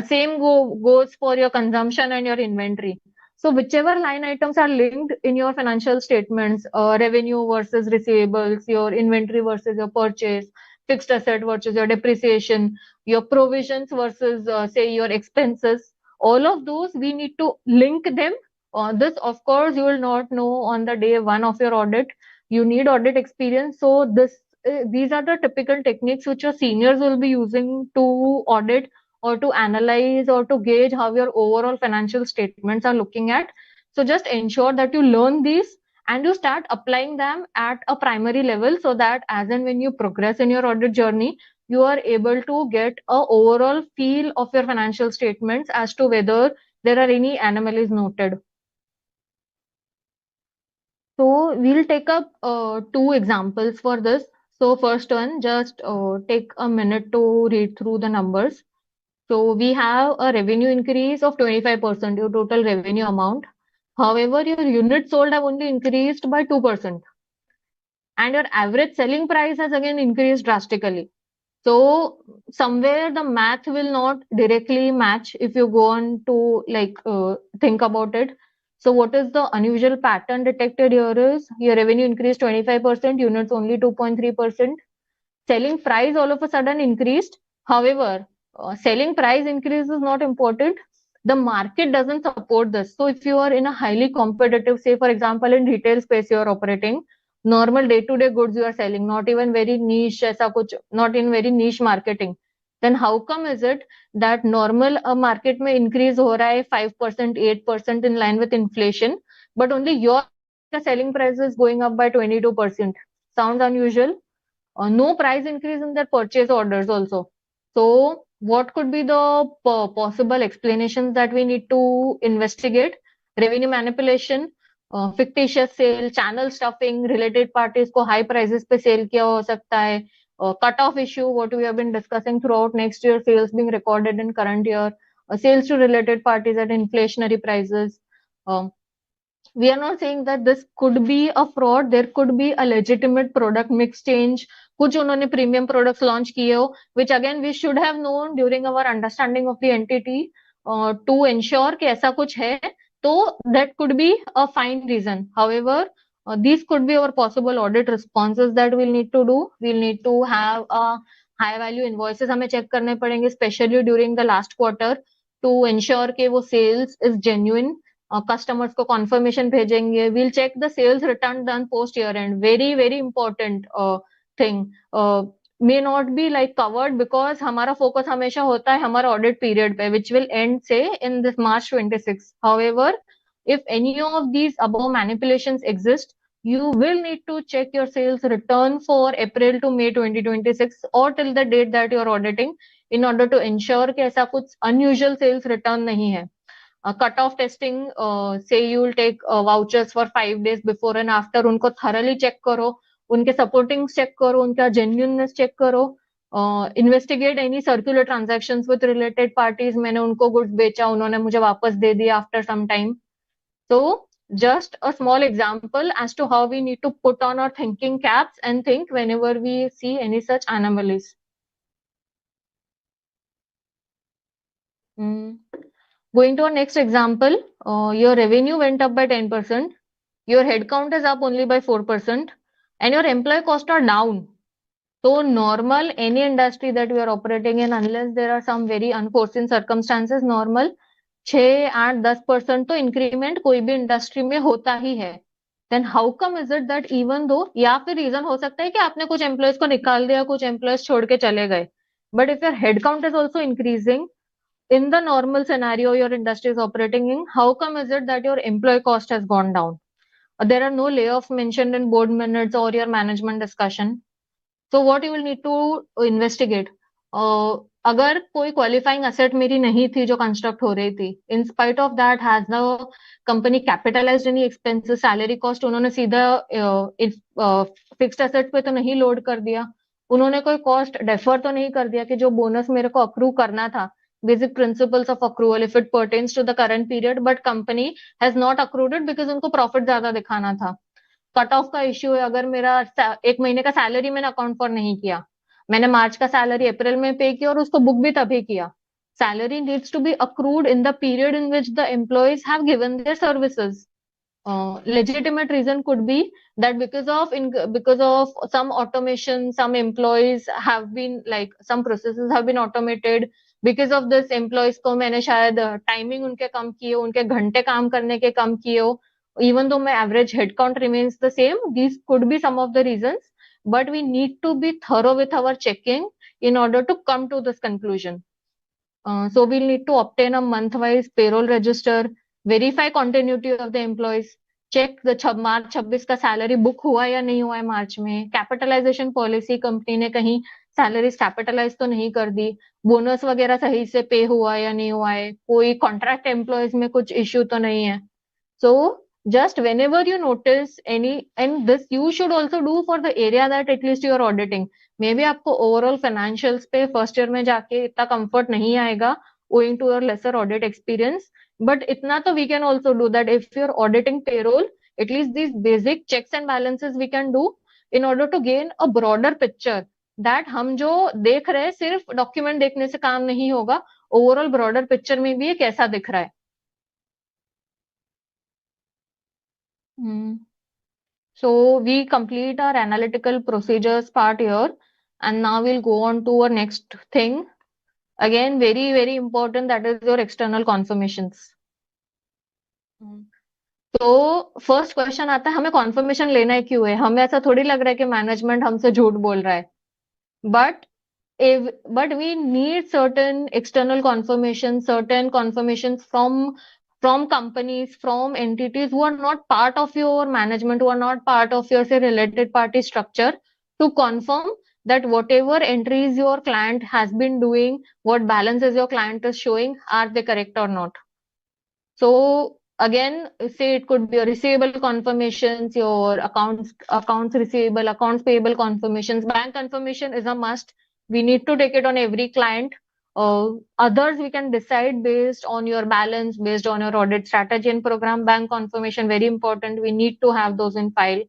same goes for your consumption and your inventory. So whichever line items are linked in your financial statements, revenue versus receivables, your inventory versus your purchase, fixed asset versus your depreciation, your provisions versus say your expenses, all of those we need to link them. This of course you will not know on the day one of your audit, you need audit experience. So these are the typical techniques which your seniors will be using to audit or to analyze or to gauge how your overall financial statements are looking at. So just ensure that you learn these and you start applying them at a primary level so that as and when you progress in your audit journey, you are able to get a overall feel of your financial statements as to whether there are any anomalies noted. So we'll take up two examples for this. So first one, just take a minute to read through the numbers. So we have a revenue increase of 25%, your total revenue amount. However, your units sold have only increased by 2%. And your average selling price has again increased drastically. So somewhere the math will not directly match if you go on to like think about it. So what is the unusual pattern detected here is your revenue increased 25%, units only 2.3%. Selling price all of a sudden increased. However, selling price increase is not important. The market doesn't support this. So if you are in a highly competitive, say for example in retail space you are operating, normal day-to-day goods you are selling, not even very niche, ऐसा कुछ, not in very niche marketing, then how come is it that normal market में increase हो रहा है 5%, 8% in line with inflation, but only your selling price is going up by 22%? Sounds unusual. No price increase in their purchase orders also. So what could be the possible explanations that we need to investigate? Revenue manipulation, fictitious sale, channel stuffing, related parties को high prices पे sale किया हो सकता है, cut off issue, what we have been discussing throughout next year, sales being recorded in current year, sales to related parties at inflationary prices. We are not saying that this could be a fraud, there could be a legitimate product mix change, कुछ उन्होंने premium products launch किए हो, which again we should have known during our understanding of the entity to ensure कि ऐसा कुछ है, तो that could be a fine reason. However, these could be our possible audit responses that we'll need to do. We'll need to have a high value invoices हमें check करने पड़ेंगे, especially during the last quarter, to ensure कि वो sales is genuine. Customers को confirmation भेजेंगे, we'll check the sales return done post year end, very very important thing, may not be like covered because हमारा focus हमेशा होता है हमारा audit period पे विच विल एंड से in this March 26. However, if any of these above manipulations exist, you will need to check your sales return for April to May 2026 or till the date that you are auditing in order to ensure कि ऐसा कुछ unusual sales return नहीं है. Cut-off testing, say you will take vouchers for 5 days before and after, उनको thoroughly check करो, उनके supportings check करो, उनका genuineness check करो, investigate any circular transactions with related parties, मैंने उनको goods बेचा, उन्होंने मुझे वापस दे दिया after some time. So just a small example as to how we need to put on our thinking caps and think whenever we see any such anomalies. Going to our next example, your revenue went up by 10%, your headcount is up only by 4%, and your employee costs are down. So normal, any industry that we are operating in, unless there are some very unforeseen circumstances, normal 6-8-10% तो increment कोई भी industry में होता ही है. Then how come is it that even though, या फिर reason हो सकता है कि आपने कुछ एम्प्लॉयज को निकाल दिया, कुछ एम्प्लॉयज छोड़ के चले गए, but if your head count is also increasing in the normal scenario your industry is operating in, how come is it that your employee cost has gone down? There are no layoffs mentioned in board minutes or your management discussion. So what you will need to investigate, अगर कोई qualifying asset मेरी नहीं थी जो construct हो रही थी, in spite of that has the company capitalised any expenses, salary cost उन्होंने सीधा फिक्स्ड एसेट पे तो नहीं लोड कर दिया, उन्होंने कोई कॉस्ट डेफर तो नहीं कर दिया कि जो बोनस मेरे को अक्रू करना था, basic principles of accrual if it pertains to the current period, but company has not accrued it because उनको प्रॉफिट ज्यादा दिखाना था. कट ऑफ का इश्यू है, अगर मेरा एक महीने का सैलरी मैंने अकाउंट फॉर नहीं किया, मैंने मार्च का सैलरी अप्रैल में पे किया और उसको बुक भी तभी किया. Salary needs to be accrued in the period in which the employees have given their services. Legitimate reason could be that because of some automation, some employees have been like some processes have been automated. Because of this employees को मैंने शायद timing उनके कम किए, उनके घंटे काम करने के कम किए हो, even though my average headcount remains the same. These could be some of the reasons, but we need to be thorough with our checking in order to come to this conclusion. So we'll need to obtain a month-wise payroll register, verify continuity of the employees, check the मार्च 26 का salary book हुआ या नहीं हुआ है मार्च में, capitalisation policy company ने कहीं salaries capitalise तो नहीं कर दी, बोनस वगैरह सही से पे हुआ या नहीं हुआ है, कोई कॉन्ट्रैक्ट एम्प्लॉयज में कुछ इश्यू तो नहीं है. So just whenever you notice any, and this you should also do for the area that at least you are auditing. May be आपको ओवरऑल फाइनेंशियल्स पे फर्स्ट ईयर में जाके इतना कंफर्ट नहीं आएगा owing to your lesser audit experience, but इतना तो we can also do that if you're auditing payroll, at least these basic checks and balances we can do in order to gain a broader picture that हम जो देख रहे हैं सिर्फ document देखने से काम नहीं होगा, ओवरऑल ब्रॉडर पिक्चर में भी ये कैसा दिख रहा है. So we complete our analytical procedures part here, and now we'll go on to our next thing. Again, very, very important, that is your external confirmations. तो फर्स्ट क्वेश्चन आता है, हमें कॉन्फर्मेशन लेना है क्यों है? हमें ऐसा थोड़ी लग रहा है कि मैनेजमेंट हमसे झूठ बोल रहा है, but we need certain external confirmation, certain confirmations from companies, from entities who are not part of your management, who are not part of your say related party structure, to confirm that whatever entries your client has been doing, what balances your client is showing, are they correct or not. So again, say it could be your receivable confirmations, your accounts receivable, accounts payable confirmations. Bank confirmation is a must. We need to take it on every client. Others we can decide based on your balance, based on your audit strategy and program. Bank confirmation very important. We need to have those in file.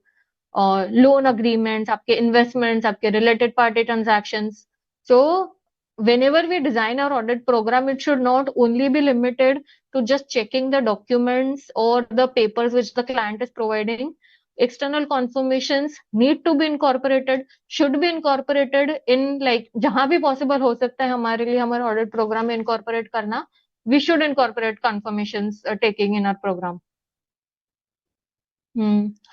Loan agreements, आपके investments, आपके related party transactions. So whenever we design our audit program, it should not only be limited to just checking the documents or the papers which the client is providing. External confirmations need to be incorporated, should be incorporated in like जहां भी possible हो सकता है हमारे लिए हमारे audit program में incorporate करना. We should incorporate confirmations taking in our program.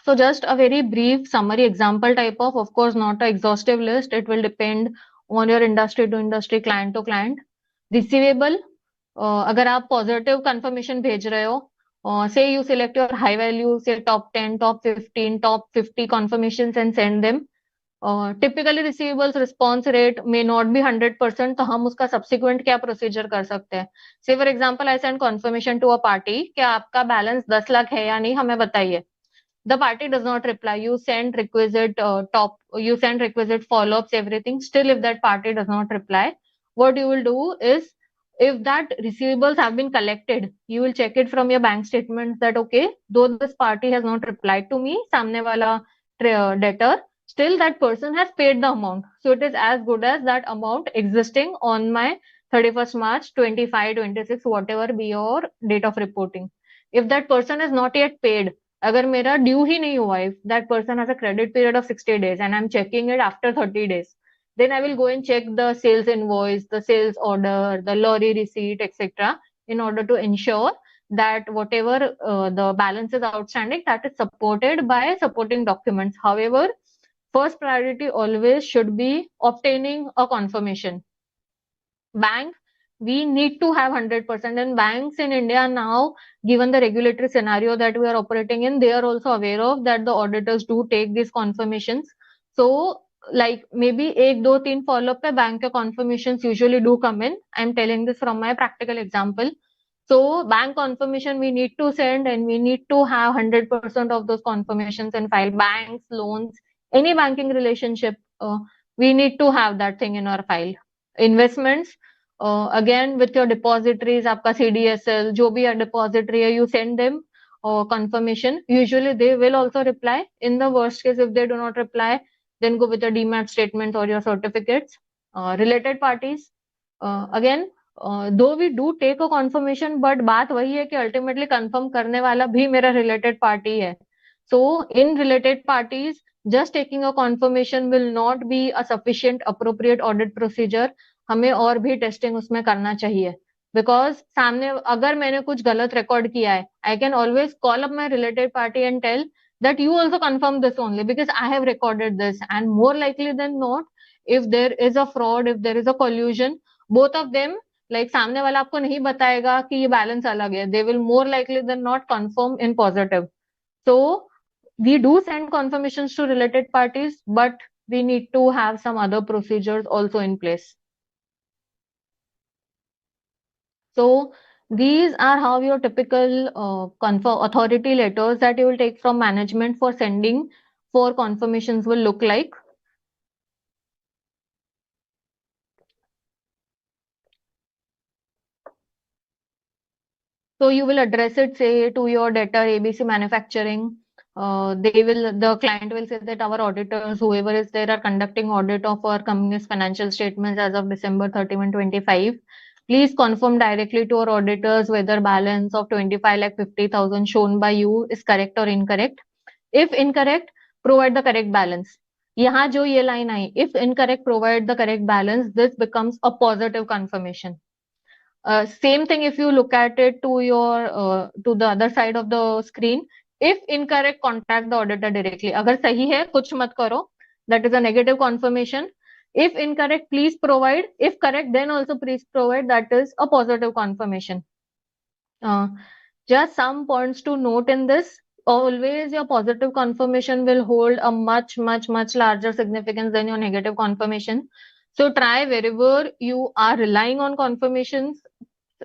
So just a very brief summary example type of course, not an exhaustive list. It will depend on your industry to industry, client to client. Receivable, अगर आप positive confirmation भेज रहे हो, say you select your high value, say top 10, top 15, top 50 confirmations and send them. Typically receivables response rate may not be 100%, तो हम उसका subsequent क्या procedure कर सकते हैं? Say for example, I send confirmation to a party कि आपका balance 10 lakh है या नहीं, हमें बताइए. The party does not reply. You send requisite follow-ups, everything. Still, if that party does not reply, what you will do is If that receivables have been collected, you will check it from your bank statements that okay, though this party has not replied to me, samne wala debtor, still that person has paid the amount. So it is as good as that amount existing on my 31st March 25, 26, whatever be your date of reporting. If that person is not yet paid, अगर मेरा due ही नहीं हुआ, if that person has a credit period of 60 days and I'm checking it after 30 days, then I will go and check the sales invoice, the sales order, the lorry receipt, etc. in order to ensure that whatever the balance is outstanding, that is supported by supporting documents. However, first priority always should be obtaining a confirmation. Bank, we need to have 100%, and banks in India now, given the regulatory scenario that we are operating in, they are also aware of that the auditors do take these confirmations. So like maybe एक दो तीन follow up पे bank के confirmations usually do come in. I'm telling this from my practical example. So bank confirmation we need to send, and we need to have 100% of those confirmations in file. Banks, loans, any banking relationship, we need to have that thing in our file. Investments, again with your depositories, आपका CDSL, जो भी है depository है, you send them confirmation. Usually they will also reply. In the worst case, if they do not reply, then go with your demat statements or your certificates. Related parties, again, though we do take a confirmation, but बात वही है कि ultimately confirm करने वाला भी मेरा related party है. So in related parties, just taking a confirmation will not be a sufficient appropriate audit procedure. हमें और भी टेस्टिंग उसमें करना चाहिए, बिकॉज सामने अगर मैंने कुछ गलत रिकॉर्ड किया है, I can always call up my related party and tell that you also confirm this only because I have recorded this, and more likely than not, if there is a fraud, if there is a collusion, both of them, like सामने वाला आपको नहीं बताएगा कि ये balance अलग है, they will more likely than not confirm in positive. So we do send confirmations to related parties, but we need to have some other procedures also in place. So these are how your typical authority letters that you will take from management for sending for confirmations will look like. So you will address it, say, to your debtor ABC Manufacturing. The client will say that our auditors, whoever is there, are conducting audit of our company's financial statements as of December 31, 25. Please confirm directly to our auditors whether balance of 25,50,000 shown by you is correct or incorrect. If incorrect, provide the correct balance. यहाँ जो ये line I, if incorrect, provide the correct balance, this becomes a positive confirmation. Same thing if you look at it to the other side of the screen. If incorrect, contact the auditor directly. अगर सही है कुछ मत करो, that is a negative confirmation. If incorrect, please provide. If correct, then also please provide. That is a positive confirmation. Just some points to note in this. Always your positive confirmation will hold a much larger significance than your negative confirmation. So try wherever you are relying on confirmations,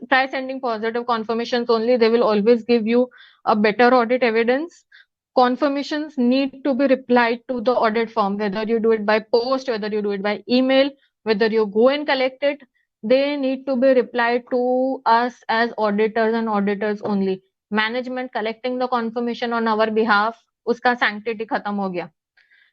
try sending positive confirmations only. They will always give you a better audit evidence. Confirmations need to be replied to the audit form, whether you do it by post, whether you do it by email, whether you go and collect it. They need to be replied to us as auditors and auditors only. Management collecting the confirmation on our behalf, uska sanctity khatam ho gaya.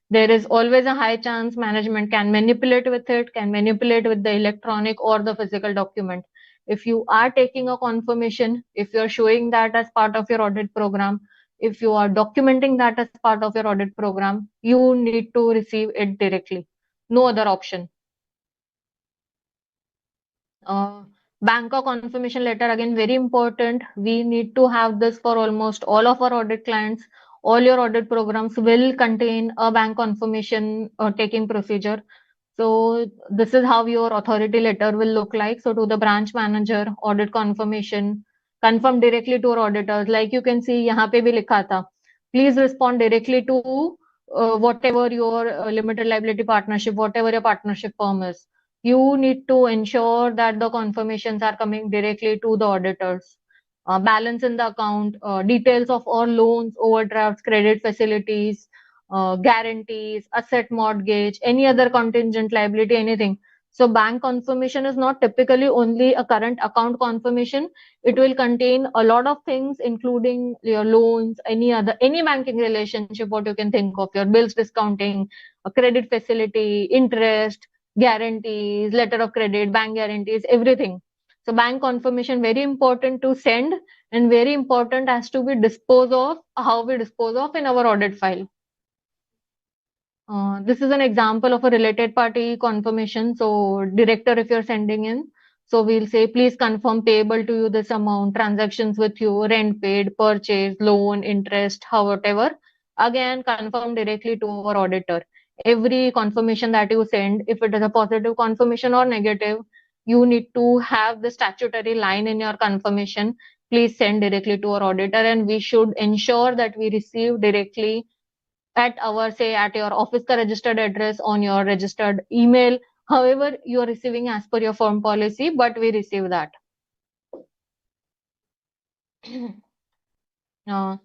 There is always a high chance management can manipulate with it, can manipulate with the electronic or the physical document. If you are taking a confirmation, if you're showing that as part of your audit program, if you are documenting that as part of your audit program, you need to receive it directly. No other option. Banker confirmation letter, again, very important. We need to have this for almost all of our audit clients. All your audit programs will contain a bank confirmation taking procedure. So this is how your authority letter will look like. So to the branch manager, audit confirmation, confirm directly to our auditors. Like you can see, यहाँ पे भी लिखा था. Please respond directly to whatever your limited liability partnership, whatever your partnership firm is. You need to ensure that the confirmations are coming directly to the auditors. Balance in the account, details of all loans, overdrafts, credit facilities, guarantees, asset mortgage, any other contingent liability, anything. So bank confirmation is not typically only a current account confirmation. It will contain a lot of things, including your loans, any banking relationship, what you can think of, your bills discounting, a credit facility, interest, guarantees, letter of credit, bank guarantees, everything. So bank confirmation very important to send and very important as to be dispose of, how we dispose of in our audit file. This is an example of a related party confirmation. So director, if you're sending in, so we'll say, please confirm payable to you this amount, transactions with you, rent paid, purchase, loan, interest, how whatever. Again, confirm directly to our auditor. Every confirmation that you send, if it is a positive confirmation or negative, you need to have the statutory line in your confirmation. Please send directly to our auditor, and we should ensure that we receive directly at our, say, at your office ka registered address, on your registered email, however you are receiving as per your firm policy, but we receive that. uh,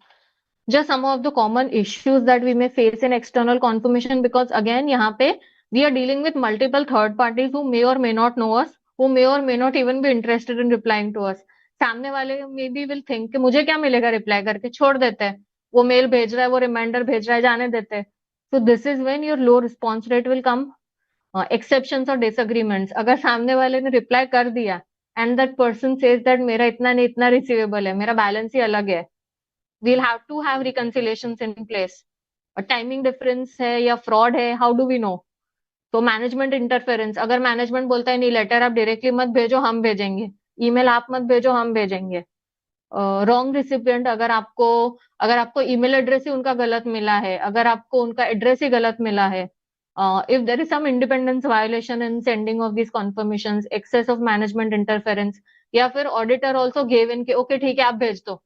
just some of the common issues that we may face in external confirmation, because again यहाँ पे we are dealing with multiple third parties who may or may not know us, who may or may not even be interested in replying to us. सामने वाले maybe will think कि मुझे क्या मिलेगा reply करके, छोड़ देते हैं, वो मेल भेज रहा है, वो रिमाइंडर भेज रहा है, जाने देते हैं. So this is when your low response rate will come. Exceptions और disagreements, अगर सामने वाले ने रिप्लाई कर दिया and that person says that मेरा इतना नहीं इतना रिसीवेबल है, मेरा बैलेंस ही अलग है, we'll have to have reconciliations in place. Timing difference है या फ्रॉड है, हाउ डू वी नो? तो मैनेजमेंट इंटरफेरेंस, अगर मैनेजमेंट बोलता है नहीं लेटर आप डायरेक्टली मत भेजो, हम भेजेंगे, ईमेल आप मत भेजो, हम भेजेंगे. रॉन्ग रिसिपिएंट, अगर आपको ईमेल एड्रेस ही उनका गलत मिला है, अगर आपको उनका एड्रेस ही गलत मिला है, if there is some independence violation in sending of this confirmation, excess of management interference, या फिर ऑडिटर ऑल्सो गिव इन के ओके ठीक है आप भेज दो.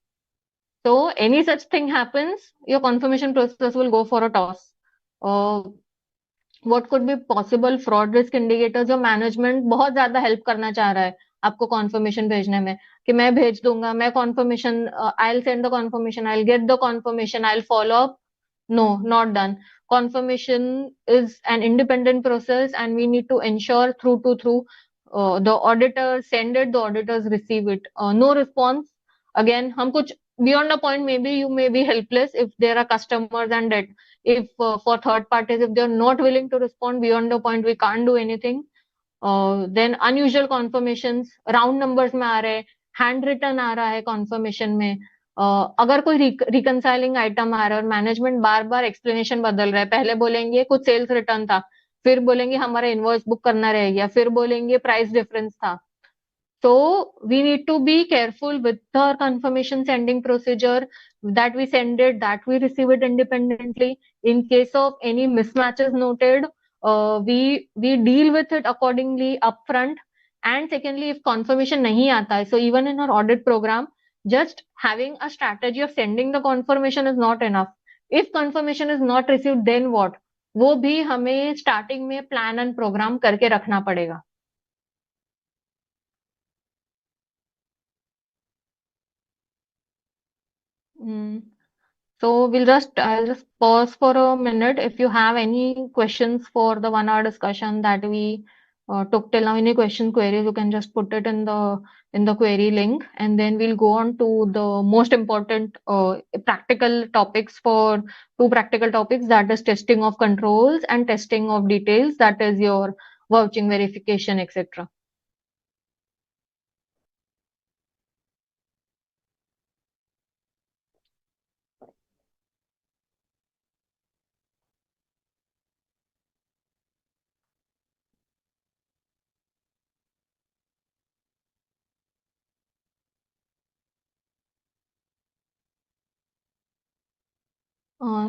So any such thing happens, your confirmation process will go for a toss. What could be possible fraud risk indicators? जो management बहुत ज्यादा हेल्प करना चाह रहा है आपको कॉन्फर्मेशन भेजने में, कि मैं भेज दूंगा, मैं conformation, I will send the confirmation, I will get the confirmation, I will follow up. No, not done. Confirmation is an independent process, and we need to ensure through the auditors send it, the auditors receive it. No response. Again, हम कुछ beyond a point, maybe you may be helpless if there are customers, and that if for third parties, if they're not willing to respond beyond a point, we can't do anything. Then unusual confirmations, round numbers में आ रहे हैं, hand written आ रहा है conformation में. अगर कोई reconciling item आ रहा है और मैनेजमेंट बार बार एक्सप्लेनेशन बदल रहा है, पहले बोलेंगे कुछ सेल्स रिटर्न था, फिर बोलेंगे हमारा इनवॉइस बुक करना रह गया, फिर बोलेंगे प्राइस डिफरेंस था. So we need to be careful with our confirmation sending procedure, that we send it, that we receive it independently. In case of any mismatches noted, we deal with it accordingly upfront. And secondly, if confirmation nahi aata hai, so even in our audit program, just having a strategy of sending the confirmation is not enough. If confirmation is not received, then what? वो भी हमें starting में plan and programme करके रखना पड़ेगा. So I'll just pause for a minute. If you have any questions for the 1 hour discussion that we took till now, any question queries, you can just put it in the query link, and then we'll go on to the most important practical topics, for two practical topics, that is testing of controls and testing of details, that is your vouching verification, etc.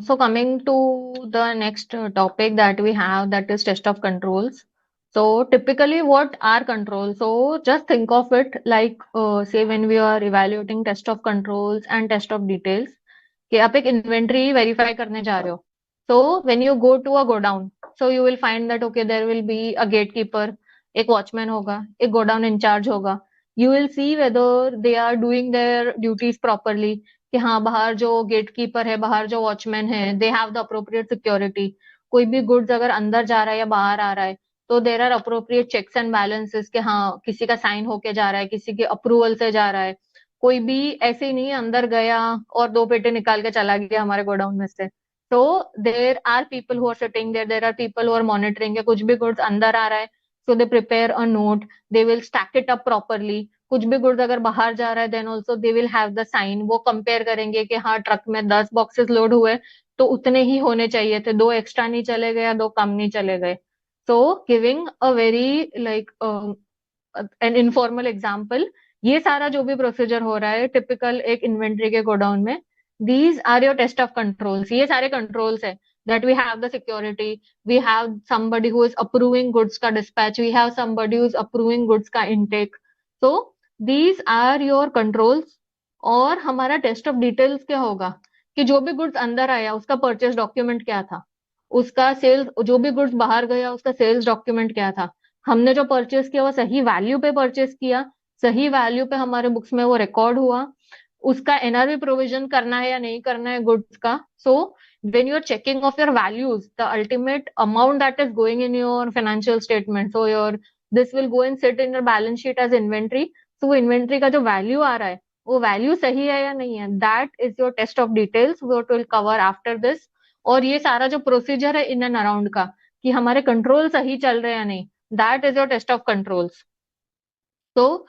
So coming to the next topic that we have, that is test of controls. So typically what are controls? So just think of it like, say when we are evaluating test of controls and test of details, कि आप एक inventory verify करने जा रहे हो. So when you go to a godown, so you will find that okay, there will be a gatekeeper, एक watchman होगा, एक godown in charge होगा. You will see whether they are doing their duties properly, कि हाँ बाहर जो gatekeeper है, बाहर जो वॉचमैन है, they have the appropriate security. कोई भी गुड्स अगर अंदर जा रहा है या बाहर आ रहा है, तो there are appropriate checks and balances के हाँ किसी का साइन होके जा रहा है, किसी के अप्रूवल से जा रहा है, कोई भी ऐसे ही नहीं अंदर गया और 2 पेटी निकाल के चला गया हमारे गोडाउन में से। तो there are people who are sitting there are people who are monitoring, कुछ भी गुड्स अंदर आ रहा है so they prepare a note, they will stack it up properly. कुछ भी गुड्स अगर बाहर जा रहा है then also they will have the sign, वो कंपेयर करेंगे कि हाँ ट्रक में 10 बॉक्सेस लोड हुए तो उतने ही होने चाहिए थे, 2 एक्स्ट्रा नहीं चले गए या 2 कम नहीं चले गए। So giving a very like an informal example, ये सारा जो भी प्रोसीजर हो रहा है टिपिकल एक इन्वेंट्री के गोडाउन में, these are your test of controls, ये सारे कंट्रोल्स है। That we have the security, we have somebody who is approving goods का dispatch, we have somebody who is approving goods का intake, so these are your controls। और हमारा test of details क्या होगा कि जो भी गुड्स अंदर आया उसका परचेस डॉक्यूमेंट क्या था, उसका सेल्स, जो भी गुड्स बाहर गया उसका सेल्स डॉक्यूमेंट क्या था, हमने जो परचेस किया वो सही वैल्यू पे परचेस किया, सही वैल्यू पे हमारे बुक्स में वो रिकॉर्ड हुआ, उसका एनआरवी प्रोविजन करना है या नहीं करना है गुड्स का। सो when you're checking of your values, the ultimate amount that is going in your financial statement, so your this will go and sit in your balance sheet as inventory। so वो inventory का जो value आ रहा है वो value सही है या नहीं है, that is your test of details what will cover after this। और ये सारा जो प्रोसीजर है इन एंड अराउंड का कि हमारे कंट्रोल सही चल रहे हैं या नहीं, that is your test of controls. तो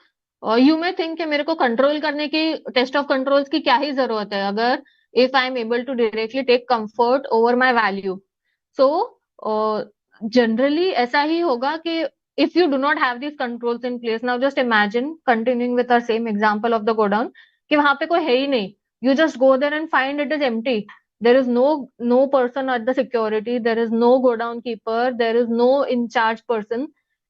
यू मे थिंक कि मेरे को कंट्रोल करने की, टेस्ट ऑफ कंट्रोल्स की क्या ही जरूरत है अगर if I am able to directly take comfort over my value. So generally ऐसा ही होगा कि if you do not have this controls in place, now just imagine continuing with our same example of the godown कि वहां पे कोई है ही नहीं, you just go there and find it is empty, there is no person at the security, there is no godown keeper, there is no in charge person,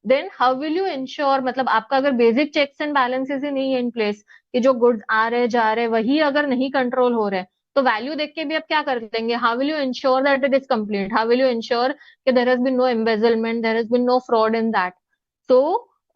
then how will you ensure, मतलब आपका अगर basic checks and balances ही नहीं है in place कि जो goods आ रहे जा रहे वही अगर नहीं कंट्रोल हो रहे, तो वैल्यू देख के भी आप क्या कर देंगे, how will you ensure that it is complete, how will you ensure कि there has been no embezzlement, there has been no fraud in that. so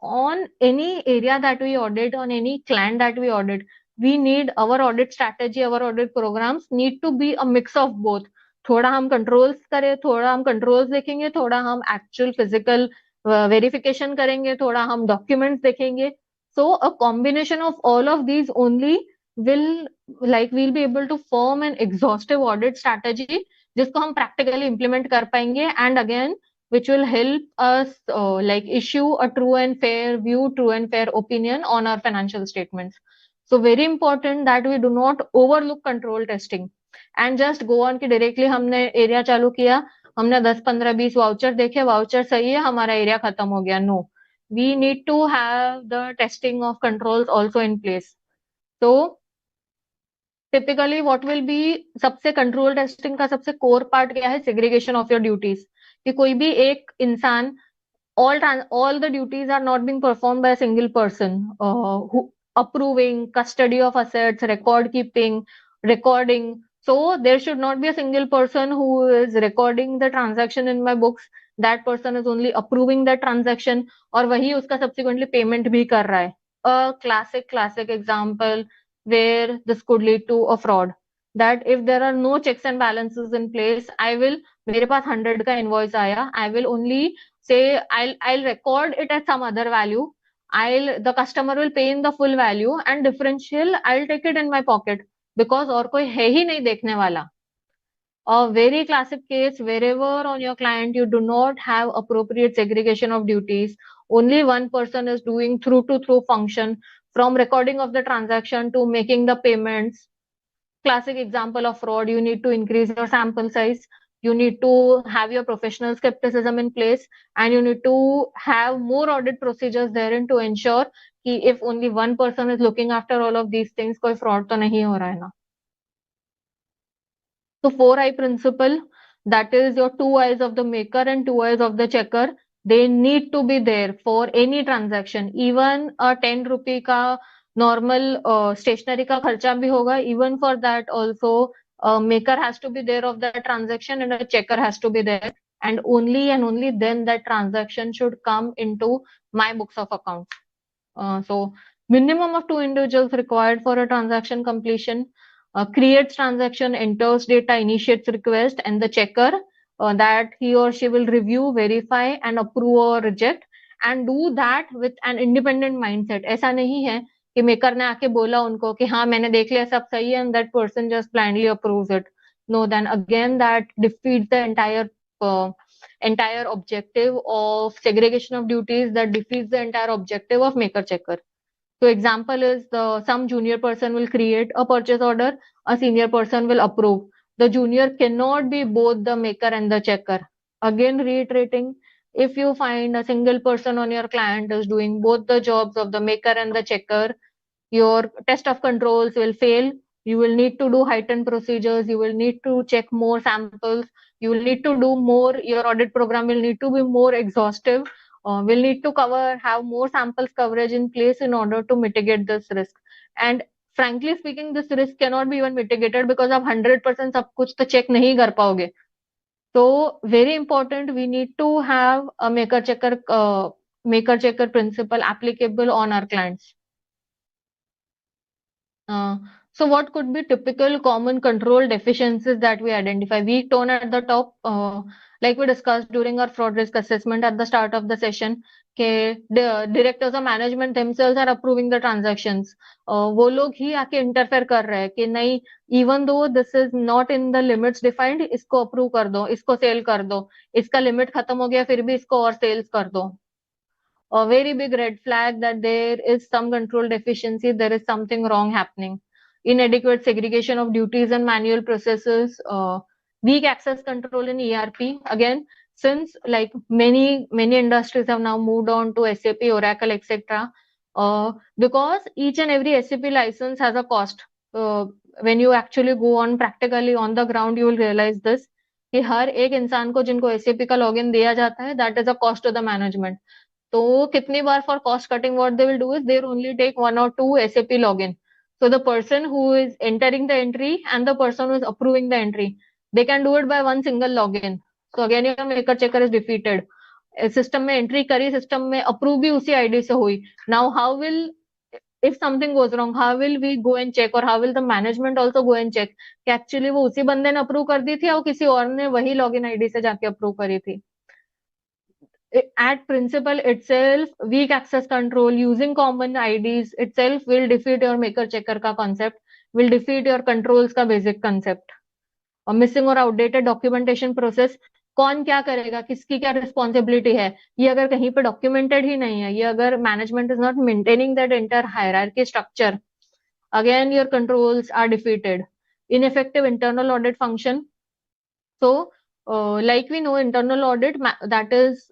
on any area that we audit, on any client that we audit, we need our audit strategy, our audit programs need to be a mix of both। थोड़ा हम controls करें, थोड़ा हम controls देखेंगे, थोड़ा हम actual physical verification करेंगे, थोड़ा हम डॉक्यूमेंट्स देखेंगे। So a combination of all of these only will we'll be able to form an exhaustive audit strategy जिसको हम प्रैक्टिकली इम्प्लीमेंट कर पाएंगे, and again which will help us issue a true and fair view, true and fair opinion on our financial statements। So very important that we do not overlook control testing and just go on कि directly हमने area चालू किया, हमने 10 15 20 voucher देखे, voucher सही है हमारा area खत्म हो गया, no, we need to have the testing of controls also in place। so typically what will be, सबसे कंट्रोल टेस्टिंग का सबसे कोर पार्ट क्या है, सेग्रीगेशन ऑफ योर ड्यूटीज, कि कोई भी एक इंसान, all the duties are not being performed by a single person, who approving, custody of assets, record keeping, recording, so there should not be a single person who is recording the transaction in my books, that person is only approving that transaction और वही उसका subsequently payment भी कर रहा है। A classic example where this could lead to a fraud, that if there are no checks and balances in place, I will, मेरे पास 100 का invoice आया, I will only say I'll record it at some other value, the customer will pay in the full value and differential I'll take it in my pocket because और कोई है ही नहीं देखने वाला। A very classic case wherever on your client you do not have appropriate segregation of duties, only one person is doing through to through function from recording of the transaction to making the payments. Classic example of fraud, you need to increase your sample size, you need to have your professional skepticism in place, and you need to have more audit procedures therein to ensure कि if only one person is looking after all of these things, कोई fraud तो नहीं हो रहा है ना। So 4 eye principle, that is your 2 eyes of the maker and 2 eyes of the checker, they need to be there for any transaction, even a 10 rupee का normal stationery का खर्चा भी होगा, even for that also maker has to be there of that transaction and a checker has to be there, and only then that transaction should come into my books of accounts। So minimum of 2 individuals required for a transaction completion, creates transaction, enters data, initiates request, and the checker that he or she will review, verify and approve or reject, and do that with an independent mindset. ऐसा नहीं है कि maker ने आके बोला उनको कि हाँ मैंने देख लिया सब सही है and that person just blindly approves it. No, then again that defeats the entire objective of segregation of duties, that defeats the entire objective of maker checker. So example is some junior person will create a purchase order, a senior person will approve. The junior cannot be both the maker and the checker. Again, reiterating, if you find a single person on your client is doing both the jobs of the maker and the checker, your test of controls will fail. You will need to do heightened procedures. You will need to check more samples. You will need to do more. Your audit program will need to be more exhaustive. Will need to have more samples coverage in place in order to mitigate this risk. And frankly speaking, this risk cannot be even mitigated because आप 100% सब कुछ तो check नहीं कर पाओगे. So very important, we need to have a maker checker principle applicable on our clients. So what could be typical common control deficiencies that we identify? Weak tone at the top, like we discussed during our fraud risk assessment at the start of the session, the directors of management themselves are approving the transactions. वो लोग ही आके interfere कर रहे हैं कि नहीं, even though this is not in the limits defined, इसको approve कर दो, इसको sell कर दो, इसका limit खत्म हो गया फिर भी इसको और sales कर दो. A very big red flag that there is some control deficiency, there is something wrong happening. Inadequate segregation of duties and manual processes, weak access control in ERP. Again, since like many industries have now moved on to SAP, Oracle, etc. Because each and every SAP license has a cost. When you actually go on practically on the ground, you will realize this. कि हर एक इंसान को जिनको SAP का login दिया जाता है, that is a cost to the management. तो कितनी बार for cost cutting what they will do is they will only take 1 or 2 SAP login. So the person who is entering the entry and the person who is approving the entry, they can do it by one single login. So again your maker checker is defeated. System में entry करी, system में approve भी उसी ID से हुई. Now how will, if something goes wrong, how will we go and check, or how will the management also go and check कि actually वो उसी बंदे ने approve कर दी थी और किसी और ने वही login ID से जाके approve करी थी. At principle itself, weak access control using common IDs itself will defeat your maker checker का concept, will defeat your controls का basic concept. और missing और outdated documentation process, कौन क्या करेगा, किसकी क्या responsibility है, ये अगर कहीं पे documented ही नहीं है, ये अगर management is not maintaining that entire hierarchy structure, again your controls are defeated. Ineffective internal audit function. So like we know, internal audit, that is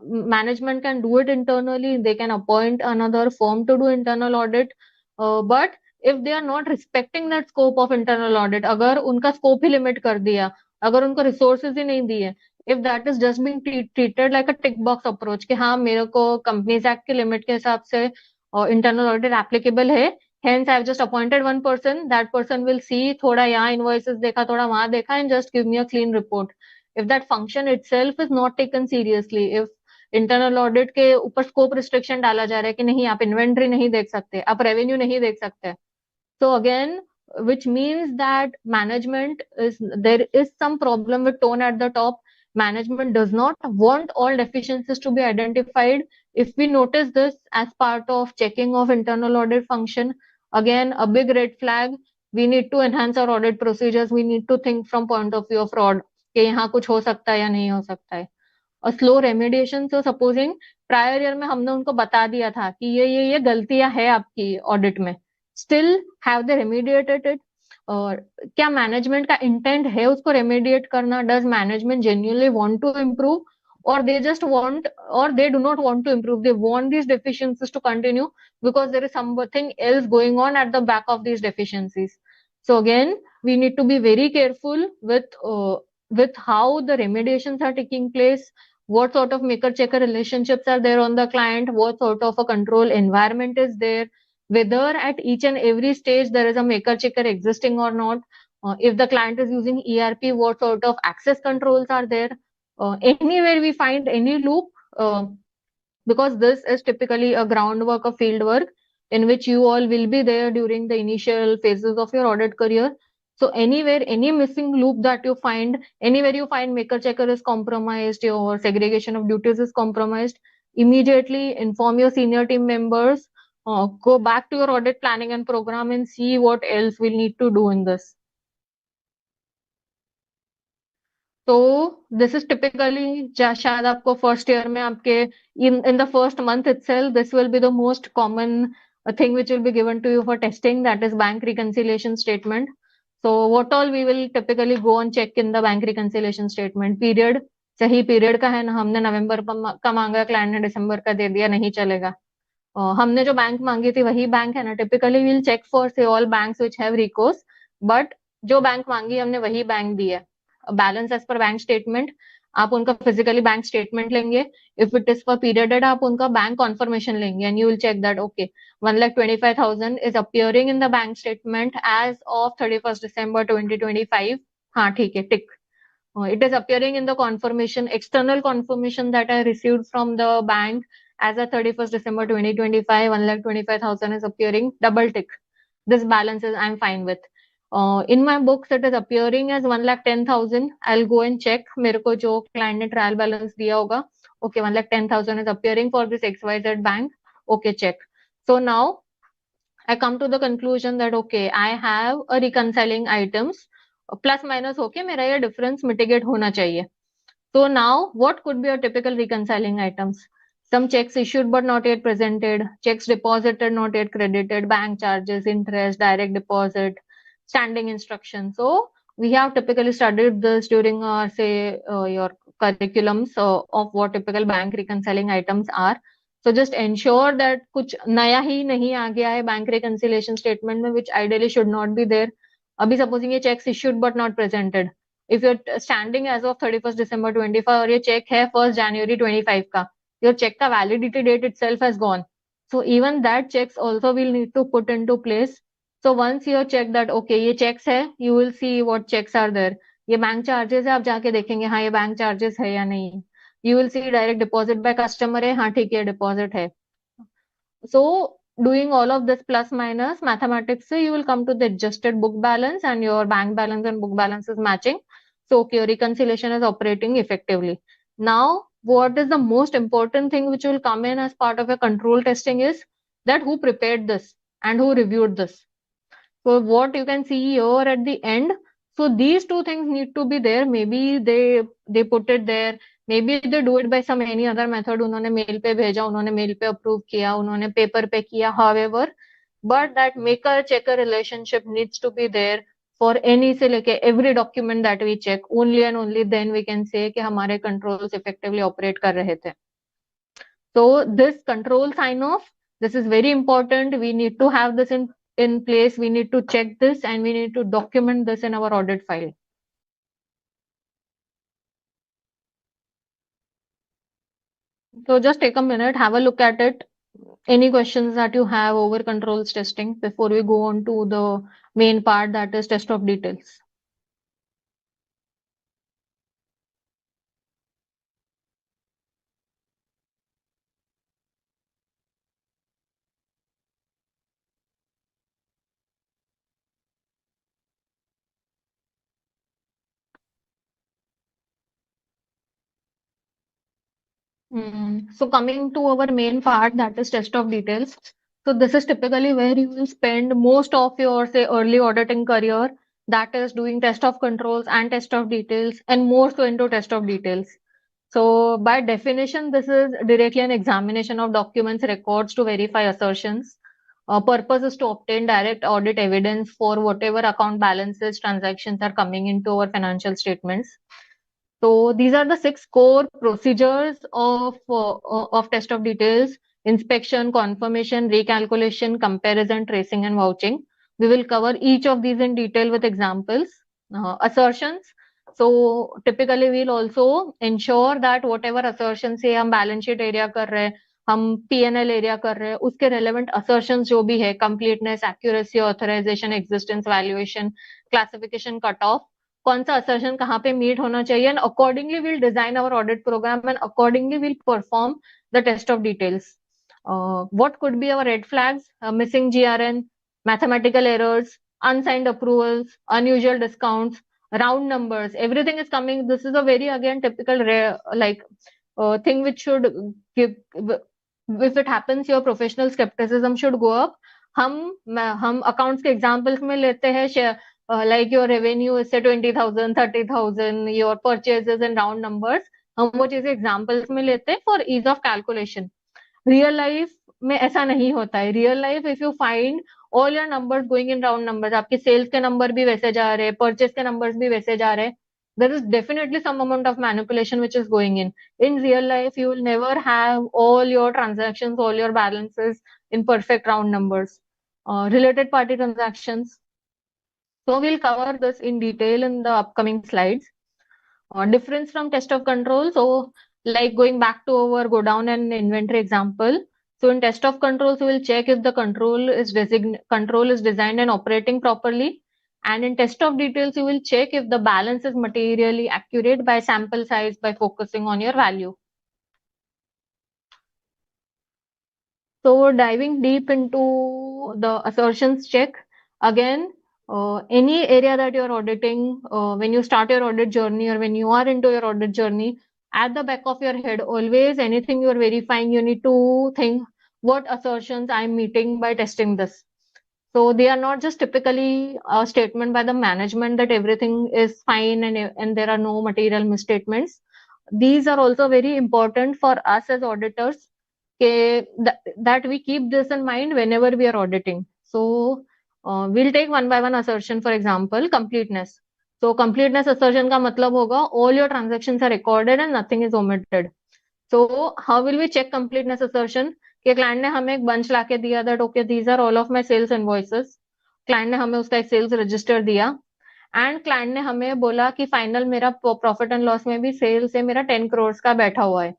management can do it internally. They can appoint another firm to do internal audit. But if they are not respecting that scope of internal audit, अगर उनका scope ही limit कर दिया, अगर उनको resources ही नहीं दिए, if that is just being treated like a tick box approach कि हाँ मेरे को Companies Act के limit के हिसाब से internal audit applicable है, hence I have just appointed one person, that person will see थोड़ा यहाँ invoices देखा, थोड़ा वहाँ देखा and just give me a clean report. If that function itself is not taken seriously, if internal audit के ऊपर scope restriction डाला जा रहा है कि नहीं आप inventory नहीं देख सकते, आप revenue नहीं देख सकते, so again, which means that there is some problem with tone at the top. Management does not want all deficiencies to be identified. If we notice this as part of checking of internal audit function, again, a big red flag. We need to enhance our audit procedures. We need to think from point of view of fraud कि यहाँ कुछ हो सकता है या नहीं हो सकता है. और slow remediation, so supposing prior year में हमने उनको बता दिया था कि ये गलतियां है आपकी ऑडिट में, still have they remediated it, और क्या मैनेजमेंट का इंटेंट है उसको रेमेडिएट करना? Does management genuinely want to improve, or they just want, or they do not want to improve, they want these deficiencies to continue because there is something else going on at the back of these deficiencies. So again, we need to be very careful with how the remediations are taking place, what sort of maker checker relationships are there on the client, what sort of a control environment is there, whether at each and every stage there is a maker checker existing or not, if the client is using ERP, what sort of access controls are there, anywhere we find any loop, because this is typically a groundwork of field work in which you all will be there during the initial phases of your audit career. So anywhere, any missing loop that you find, anywhere you find maker checker is compromised, your segregation of duties is compromised, immediately inform your senior team members, go back to your audit planning and program and see what else we'll need to do in this. तो this is typically शायद आपको first year में आपके in the first month itself this will be the most common thing which will be given to you for testing, that is bank reconciliation statement. So what all we will typically go and check in the bank reconciliation statement. Period, सही period का है ना, हमने नवंबर का मांगा, client ने दिसंबर का दे दिया, नहीं चलेगा. हमने जो बैंक मांगी थी वही बैंक है ना. Typically will check for say all banks which have recourse, but जो बैंक मांगी हमने वही बैंक दी है. Balance as per bank statement, आप उनका फिजिकली बैंक स्टेटमेंट लेंगे. If it is for perioded, आप उनका बैंक कॉन्फर्मेशन लेंगे and you will check that okay 1,25,000 is appearing in the bank statement as of 31st December 2025. हाँ ठीक है, टिक. It is appearing in the confirmation, external confirmation that I received from the bank as of 31st December 2025, 1,25,000 is appearing, double tick. This balance is I'm fine with. In my books, it is appearing as 1,10,000. I'll go and check. मेरे को जो client ने trial balance दिया होगा, okay, 1,10,000 is appearing for this XYZ bank. Okay, check. So now I come to the conclusion that okay, I have a reconciling items. Plus minus होके मेरा ये difference mitigate होना चाहिए. So now what could be a typical reconciling items? Some checks issued but not yet presented, checks deposited not yet credited, bank charges, interest, direct deposit, standing instructions. So we have typically studied this during our say your curriculums of what typical bank reconciling items are. So just ensure that कुछ नया ही नहीं आ गया है bank reconciliation statement में, which ideally should not be there. अभी supposing ये checks issued but not presented, if you're standing as of 31st December 25 और ये चेक है 1st January 25 का, your check का validity date itself has gone. So even that checks also will need to put into place. So once you check that okay ये checks है, you will see what checks are there. ये bank charges है, आप जाके देखेंगे हाँ ये bank charges है या नहीं. You will see direct deposit by customer है, हाँ ठीक है डिपॉजिट है. So doing all of this plus minus mathematics, so you will come to the adjusted book balance and your bank balance and book balance is matching. So okay, your reconciliation is operating effectively. Now, what is the most important thing which will come in as part of a control testing is that who prepared this and who reviewed this. So what you can see here at the end, so these two things need to be there. Maybe they put it there, maybe they do it by some any other method. उन्होंने mail पे भेजा, उन्होंने mail पे approve किया, उन्होंने paper पे किया, however, but that maker checker relationship needs to be there for any से लेके every document that we check. Only and only then we can say कि हमारे controls effectively operate कर रहे थे. So this control sign off, this is very important. We need to have this in place. We need to check this and we need to document this in our audit file. So just take a minute, have a look at it. Any questions that you have over controls testing before we go on to the main part, that is test of details. So coming to our main part, that is test of details. So this is typically where you will spend most of your say early auditing career, that is doing test of controls and test of details, and more so into test of details. So by definition, this is directly an examination of documents, records to verify assertions. Purpose is to obtain direct audit evidence for whatever account balances, transactions are coming into our financial statements. So these are the 6 core procedures of test of details: inspection, confirmation, recalculation, comparison, tracing, and vouching. We will cover each of these in detail with examples. Assertions. So typically we'll also ensure that whatever assertions से हम balance sheet area कर रहे हैं, हम P&L area कर रहे हैं, उसके relevant assertions जो भी है, completeness, accuracy, authorization, existence, valuation, classification, cutoff, कौन सा assertion कहाँ पे meet होना चाहिए, and accordingly we'll design our audit program and accordingly we'll perform the test of details. What could be our red flags? Missing GRN, mathematical errors, unsigned approvals, unusual discounts, round numbers, everything is coming. This is a very again typical thing which should give, if it happens, your professional skepticism should go up. हम accounts के examples में लेते हैं, like your revenue is say 20,000, 30,000, your purchases in round numbers. हम वो चीजें examples में लेते हैं for is of calculation. Real life में ऐसा नहीं होता है. Real life, if you find all your numbers going in round numbers, आपके सेल्स के नंबर भी वैसे जा रहे हैं, परचेस के नंबर्स भी वैसे जा रहे हैं, there is definitely some amount of manipulation which is going in. In real life, you will never have all your transactions, all your balances in perfect round numbers. Related party transactions. So we'll cover this in detail in the upcoming slides. Difference from test of control. So like going back to our go down and inventory example. So in test of controls, we will check if the control is designed and operating properly. And in test of details, you will check if the balance is materially accurate by sample size, by focusing on your value. So diving deep into the assertions check, again, any area that you're auditing, when you start your audit journey or when you are into your audit journey, at the back of your head, always anything you're verifying, you need to think what assertions I'm meeting by testing this. So they are not just typically a statement by the management that everything is fine and there are no material misstatements. These are also very important for us as auditors, that we keep this in mind whenever we are auditing. So we'll take one by one assertion. For example, completeness. So completeness assertion का मतलब होगा all your transactions are recorded and nothing is omitted. So how will we check completeness assertion? कि client ने हमें एक bunch लाके दिया that okay these are all of my sales invoices. Client ने हमें उसका एक सेल्स रजिस्टर दिया एंड क्लाइंट ने हमें बोला कि फाइनल मेरा प्रॉफिट एंड लॉस में भी सेल्स है मेरा 10 करोड़ का बैठा हुआ है.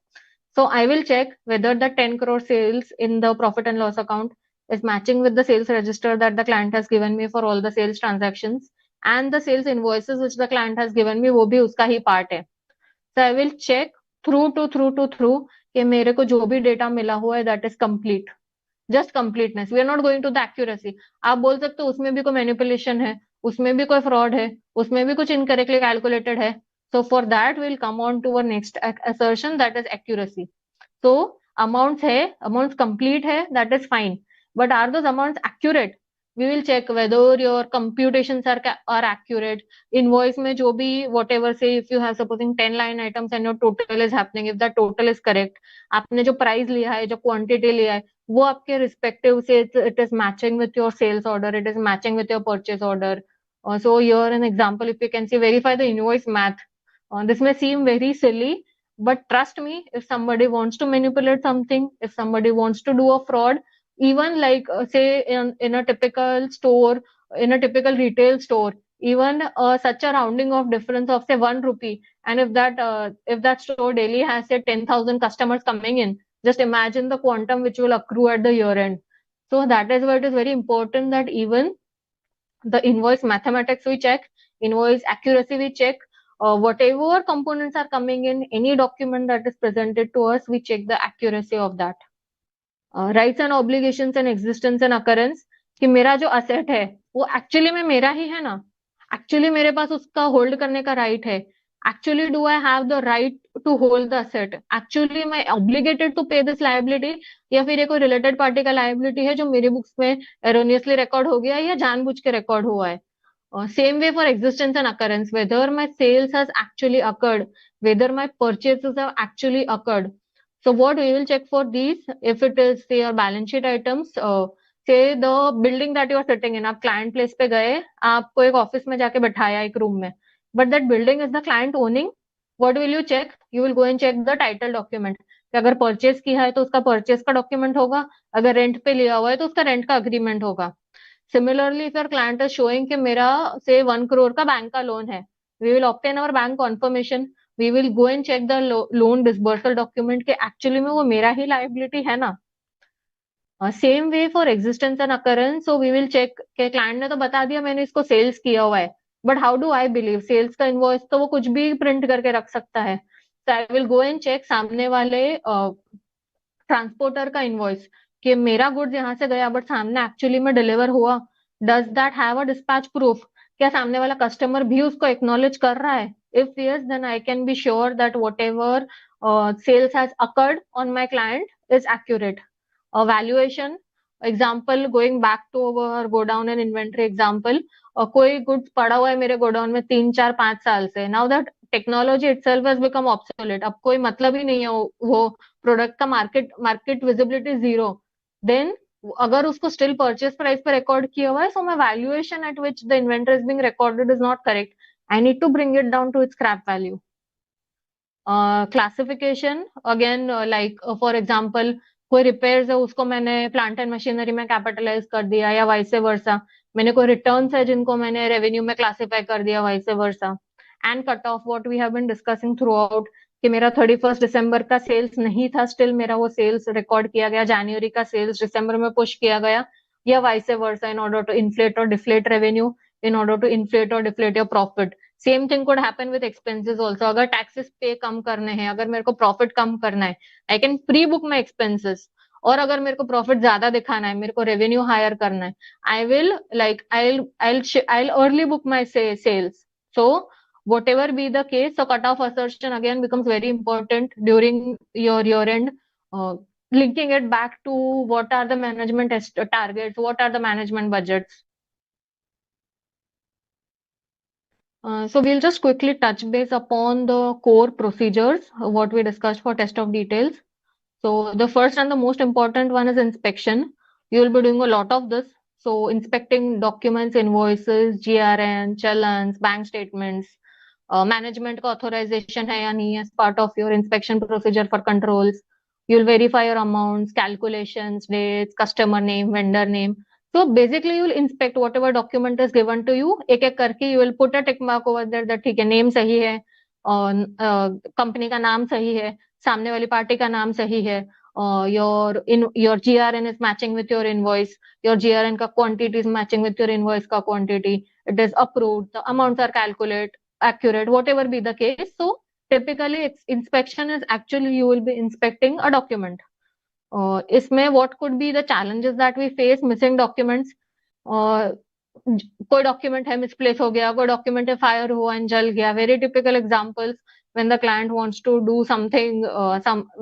So I will check whether the 10 crore sales in the profit and loss account is matching with the sales register that the client has given me for all the sales transactions, and the sales invoices which the client has given me वो भी उसका ही part है. So I will check through कि मेरे को जो भी data मिला हुआ है that is complete. Just completeness. We are not going to the accuracy. आप बोल सकते हो उसमें भी कोई मैनिपुलेशन है, उसमें भी कोई फ्रॉड है, उसमें भी कुछ इनकरेक्टली कैलकुलेटेड है. So for that we'll come on to our next assertion, that is accuracy. So amounts है, amounts complete है, that is fine. But are those amounts accurate? We will check whether your computations are accurate. Invoice में जो भी whatever, say if you have supposing 10 line items and your total is happening, if that total is correct, आपने जो price लिया है, जो quantity लिया है, वो आपके respective से it is matching with your sales order, it is matching with your purchase order. So here an example, if you can see, verify the invoice math. This may seem very silly, but trust me, if somebody wants to manipulate something, if somebody wants to do a fraud, even like say in a typical store, in a typical retail store, even such a rounding of difference of say 1 rupee, and if that store daily has say 10,000 customers coming in, just imagine the quantum which will accrue at the year end. So that is why it is very important that even the invoice mathematics we check, invoice accuracy we check, whatever components are coming in any document that is presented to us, we check the accuracy of that. Rights and obligations and existence and occurrence, कि मेरा जो asset है वो actually में मेरा ही है ना, actually मेरे पास उसका hold करने का right है, actually do I have the right to hold the asset, actually मैं obligated to pay this liability, या फिर ये कोई related party का liability है जो मेरे books में erroneously record हो गया या जानबूझ के record हुआ है. Same way for existence and occurrence, whether my sales has actually occurred, whether my purchases have actually occurred. So what we will check for these, if it is say your balance sheet items, say the building that you are sitting in, आप client place पे गए, आपको एक office में जाके बैठाया एक room में, but that building is the client owning, what will you check? You will go and check the title document. कि अगर purchase किया है तो उसका purchase का document होगा, अगर rent पे लिया हुआ है तो उसका rent का agreement होगा. Similarly, if your client is showing कि मेरा say 1 crore का बैंक का लोन है, we will obtain our bank confirmation. We will go and check the loan disbursal document कि actually में वो मेरा ही liability है ना. Same way for existence and occurrence. So we will check कि client ने तो बता दिया मैंने इसको sales किया हुआ है, but how do I believe? Sales का invoice तो वो कुछ भी print करके रख सकता है. So I will go and check सामने वाले ट्रांसपोर्टर का इनवॉइस कि मेरा गुड्स यहाँ से गया बट सामने एक्चुअली में डिलीवर हुआ. Does that have a dispatch proof? क्या सामने वाला कस्टमर भी उसको एक्नॉलेज कर रहा है? If yes, then I can be sure that whatever sales has occurred on my client is accurate. Valuation example, going back to our godown and inventory example, कोई goods पड़ा हुआ है मेरे गोडाउन में 3 4 5 साल से. Now that technology itself has become obsolete. अब कोई मतलब ही नहीं है वो प्रोडक्ट का मार्केट विजिबिलिटी जीरो. देन अगर उसको स्टिल परचेस प्राइस पे रिकॉर्ड किया हुआ है, so my valuation at which the inventory is being recorded is not correct. I need to bring it down to its scrap value. Classification again, like for example, कोई repairs है उसको मैंने plant and machinery में capitalize कर दिया या vice वर्सा. मैंने कोई रिटर्न्स है जिनको मैंने रेवेन्यू में क्लासिफाई कर दिया, vice versa. And cut off, what we have been discussing throughout, कि मेरा 31 दिसंबर का सेल्स नहीं था, स्टिल मेरा वो सेल्स रिकॉर्ड किया गया, जनवरी का सेल्स दिसंबर में पुश किया गया, या vice versa, in order to inflate और deflate revenue, in order to inflate और deflate your profit. Same thing could happen with expenses also. अगर टैक्सेस पे कम करने हैं, अगर मेरे को प्रॉफिट कम करना है, I can pre book my expenses. और अगर मेरे को प्रॉफिट ज्यादा दिखाना है, मेरे को रेवेन्यू हायर करना है, I will like I early book my sales. So whatever be the case, so cutoff assertion again becomes very important during your year end, linking it back to what are the management targets, what are the management budgets. So we'll just quickly touch base upon the core procedures, what we discussed for test of details. So the first and the most important one is inspection. You will be doing a lot of this. So inspecting documents, invoices, GRN, challans, bank statements, management का authorization है या नहीं as part of your inspection procedure for controls. You'll verify your amounts, calculations, dates, customer name, vendor name. So basically you'll inspect whatever document is given to you. एक एक करके you will put a tick mark over there that ठीक है, name सही है, company का नाम सही है, सामने वाली पार्टी का नाम सही है, your GRN is matching with your invoice, your GRN का quantity is matching with your invoice का quantity, it is approved, the amounts are accurate, whatever be the case. So typically inspection is actually you will be inspecting a document. इसमें what could be the challenges that we face? Missing documents. कोई document है misplace हो गया, कोई document है fire हुआ and जल गया. Very typical examples when the client wants to do something,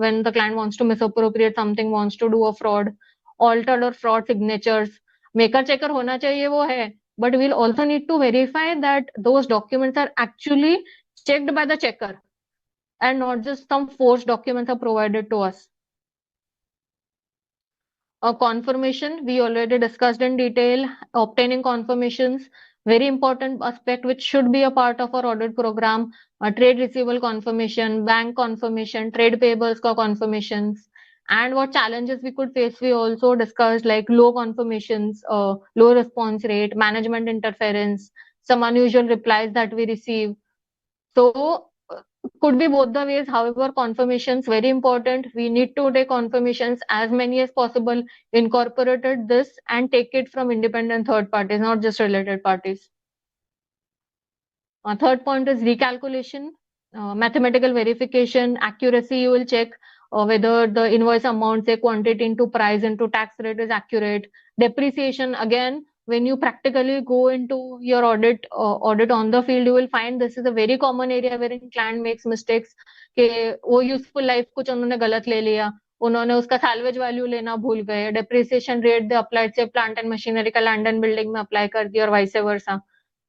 when the client wants to misappropriate something, wants to do a fraud, altered or fraud signatures. Maker checker होना चाहिए वो है, but we'll also need to verify that those documents are actually checked by the checker and not just some forced documents are provided to us. Confirmation, we already discussed in detail. Obtaining confirmations, very important aspect which should be a part of our audit program. Trade receivable confirmation, bank confirmation, trade payables confirmations. And what challenges we could face, we also discussed, like low confirmations, low response rate, management interference, some unusual replies that we receive. So could be both the ways. However, confirmations very important. We need to take confirmations as many as possible, incorporated this and take it from independent third parties, not just related parties. Third point is recalculation, mathematical verification, accuracy. You will check whether the invoice amount, say quantity into price into tax rate is accurate. Depreciation, again, when you practically go into your audit on the field, you will find this is a very common area wherein client makes mistakes. कि वो useful life कुछ उन्होंने गलत ले लिया, उन्होंने उसका salvage value लेना भूल गए, depreciation rate they applied से plant and machinery का land and building में apply कर दिया और vice versa.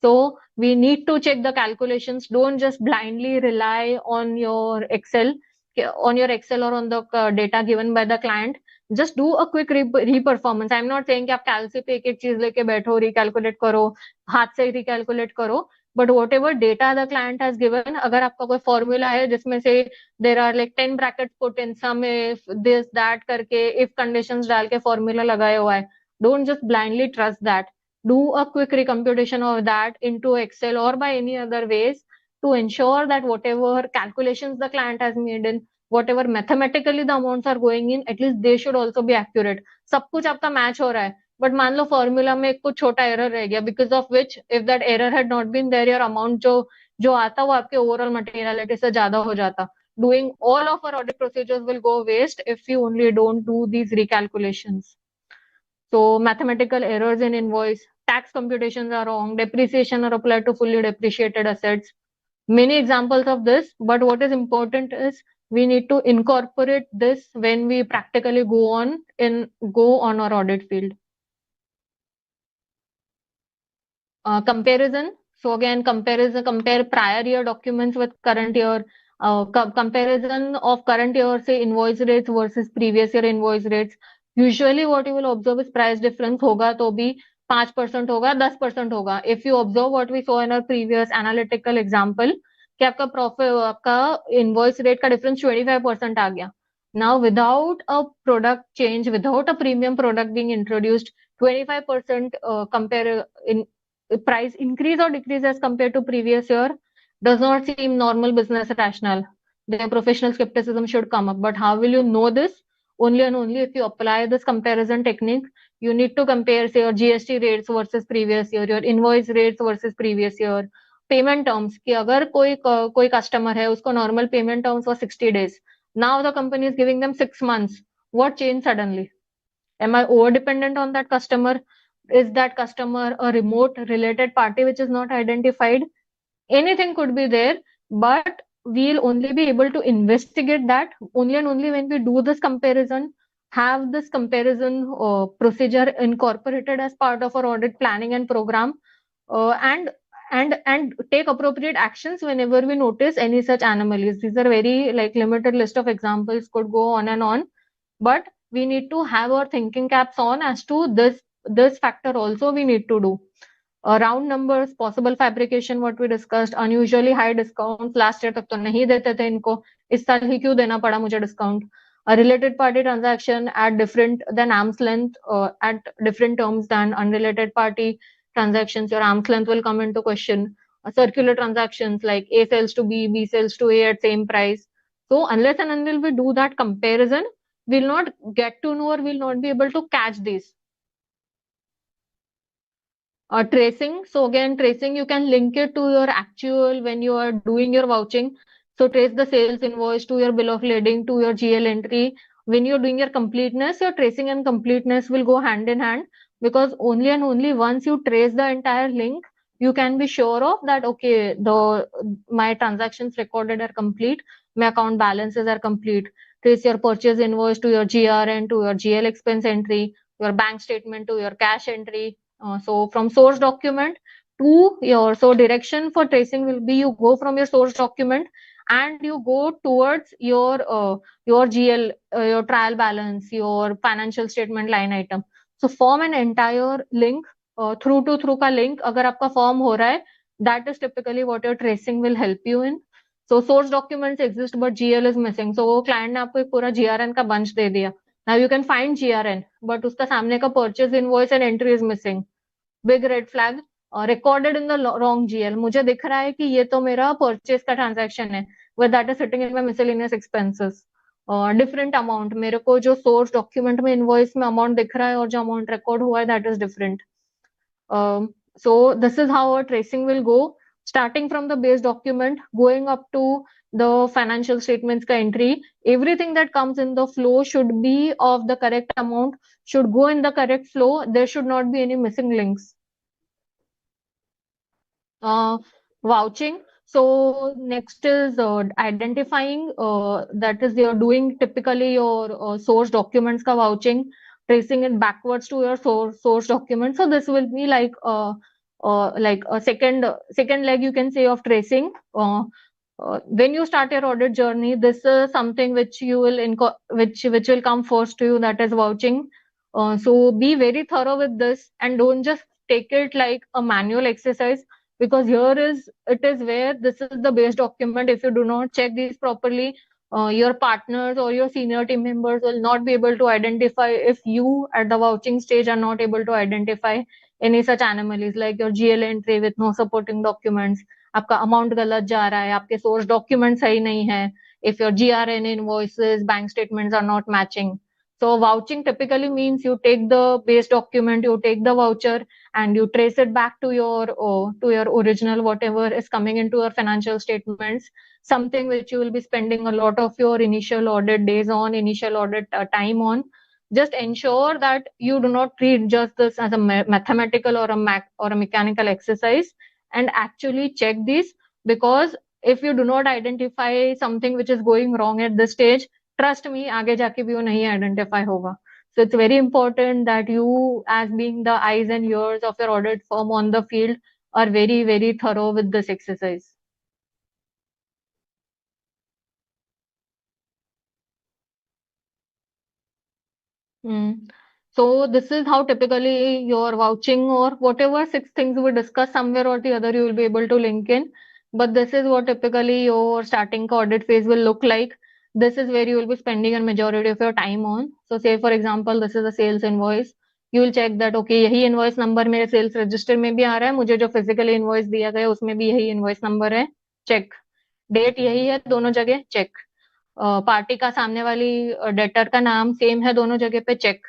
So we need to check the calculations. Don't just blindly rely on your Excel, or on the data given by the client. Just do a quick re-performance. I'm not saying कि आप कैल से पे एक एक चीज लेके बैठो, recalculate करो, हाथ से recalculate करो. But whatever data the client has given, अगर आपका कोई formula है जिसमें से there are like 10 brackets put in, some if this that करके if conditions डाल के formula लगाया हुआ है, don't just blindly trust that. Do a quick recomputation of that into Excel or by any other ways to ensure that whatever calculations the client has made in, whatever mathematically the amounts are going in, at least they should also be accurate. सब कुछ आपका match हो रहा है, but मान लो formula में कुछ छोटा एरर रह गया, because of which if that error had not been there, your amount जो जो आता वो आपके ओवरऑल मटेरियलिटी से ज्यादा हो जाता. Doing all of our audit procedures will go waste if you only don't do these recalculations. So mathematical errors in invoice, tax computations are wrong, depreciation are applied to fully depreciated assets. Many examples of this, but what is important is we need to incorporate this when we practically go on our audit field. Comparison. So again, compare prior year documents with current year. Comparison of current year, say invoice rates versus previous year invoice rates. Usually what you will observe is price difference होगा तो भी 5% होगा, 10% होगा. If you observe what we saw in our previous analytical example, कि आपका profit, आपका invoice rate का difference 25% आ गया. Now without a product change, without a premium product being introduced, 25% compare in price increase or decrease as compared to previous year does not seem normal business rational. Then professional skepticism should come up. But how will you know this? Only and only if you apply this comparison technique. You need to compare, say, your GST rates versus previous year, your invoice rates versus previous year, payment terms. कि अगर कोई customer है, उसको normal payment terms for 60 days. Now the company is giving them 6 months. What changed suddenly? Am I over dependent on that customer? Is that customer a remote related party which is not identified? Anything could be there, but we'll only be able to investigate that only and only when we do this comparison, have this comparison procedure incorporated as part of our audit planning and program, and take appropriate actions whenever we notice any such anomalies. These are very like limited list of examples, could go on and on, but we need to have our thinking caps on as to this factor also we need to do. Round numbers, possible fabrication, what we discussed, unusually high discounts. Last year तक तो नहीं देते थे इनको, इस साल ही क्यों देना पड़ा मुझे discount? A related party transaction at different than arm's length, at different terms than unrelated party transactions. Your arm's length will come into question. Circular transactions like A sells to B, B sells to A at same price. So unless and until we do that comparison, we'll not get to know or we'll not be able to catch these. Tracing. So again, tracing, you can link it to your actual when you are doing your vouching. So trace the sales invoice to your bill of lading to your GL entry. When you're doing your completeness, your tracing and completeness will go hand in hand, because only and only once you trace the entire link, you can be sure of that, okay, my transactions recorded are complete, my account balances are complete. Trace your purchase invoice to your GRN, to your GL expense entry, your bank statement to your cash entry. So from source document to your, so direction for tracing will be you go from your source document and you go towards your GL, your trial balance, your financial statement line item. So form an entire link, through to through का link अगर आपका form हो रहा है, that is typically what your tracing will help you in. So source documents exist but GL is missing. So वो client ने आपको एक पूरा GRN का bunch दे दिया. Now you can find GRN, but उसका सामने का purchase invoice and entry is missing. Big red flag. Recorded in the wrong GL. मुझे दिख रहा है कि ये तो मेरा purchase का transaction है, but that is sitting in my miscellaneous expenses. Different amount. मेरे को जो source document में invoice में amount दिख रहा है और जो amount record हुआ है, that is different. So this is how our tracing will go, starting from the base document, going up to the financial statements ka entry. Everything that comes in the flow should be of the correct amount, should go in the correct flow. There should not be any missing links. Vouching. So next is identifying, that is you're doing typically your source documents ka vouching, tracing it backwards to your source document. So this will be like a second leg, you can say, of tracing. When you start your audit journey, this is something which you will which will come first to you, that is vouching. So be very thorough with this and don't just take it like a manual exercise, because it is where this is the base document. If you do not check these properly, your partners or your senior team members will not be able to identify, if you at the vouching stage are not able to identify any such anomalies like your GL entry with no supporting documents, आपका amount गलत जा रहा है, आपके source document सही नहीं है, if your GRN invoices, bank statements are not matching. So vouching typically means you take the base document, you take the voucher, and you trace it back to your original, whatever is coming into your financial statements, something which you will be spending a lot of your initial audit days on, initial audit time on. Just ensure that you do not treat just this as a mathematical or a mechanical exercise, and actually check these, because if you do not identify something which is going wrong at this stage, trust me, आगे जाके भी वो नहीं identify होगा. So it's very important that you, as being the eyes and ears of your audit firm on the field, are very, very thorough with this exercise. Mm. So this is how typically your vouching or whatever 6 things we discuss, somewhere or the other you will be able to link in. But this is what typically your starting audit phase will look like. This is where you will be spending a majority of your time on. So say for example, this is a sales invoice. You will check that okay, यही invoice number मेरे sales register में भी आ रहा है, मुझे जो physical invoice दिया गया उसमें भी यही invoice number है, check. Date यही है दोनों जगह, check. पार्टी का सामने वाली डेटर का नाम सेम है दोनों जगह पे, check.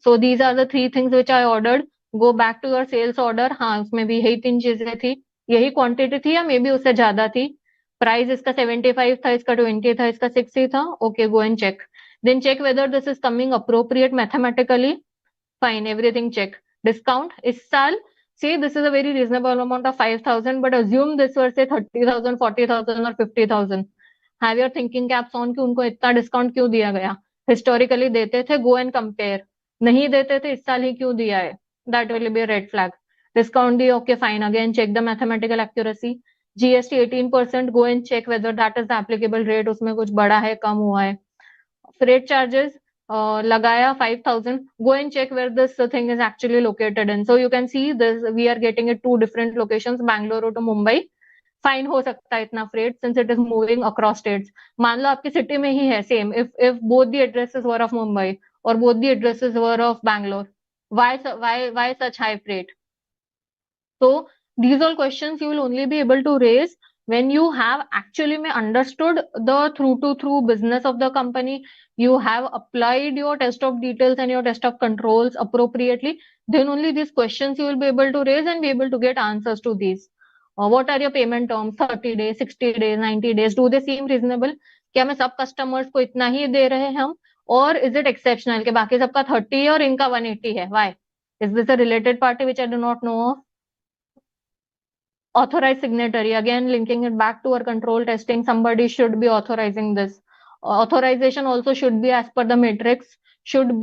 So these are the 3 things which I ordered. Go back to your sales order. हाँ, उसमें भी यही 3 चीजें थी, यही क्वांटिटी थी या मे बी उससे ज्यादा थी. प्राइस इसका 75 था, इसका 20 था, इसका 60 था. Okay, go and check. Then check whether this is coming appropriate mathematically. Fine, everything check. Discount इस साल, see this is a very reasonable amount of 5,000, but assume this were say 30,000, 40,000 or 50,000. Have your thinking caps on कि उनको इतना discount क्यों दिया गया. Historically देते थे, गो एंड कंपेयर. नहीं देते थे, इस साल ही क्यों दिया है, that will be a red flag. Discount दी, okay fine, again check the mathematical accuracy. GST 18%, go and check whether that is the applicable rate, उसमें कुछ बढ़ा है, कम हुआ है. फ्रेट चार्जेस लगाया 5,000, go and check where this thing is actually located in. So you can see this, we are getting it 2 different locations, Bangalore to Mumbai. Fine हो सकता है इतना freight, since it is moving across states. मान लो आपकी city में ही है same, if both the addresses were of Mumbai और both the addresses were of Bangalore, why such high freight? So these all questions you will only be able to raise when you have actually understood the through to through business of the company. You have applied your test of details and your test of controls appropriately. Then only these questions you will be able to raise and be able to get answers to these. What are your payment terms? 30 days, 60 days, 90 days. Do they seem reasonable? क्या मैं सब customers को इतना ही दे रहे हैं हम, और is it exceptional कि बाकी सबका 30 है और इनका 180 है? Why is this a related party which I do not know of? Authorized signatory, again linking it back to our control testing, somebody should be authorizing this. Authorization also should be as per the matrix, should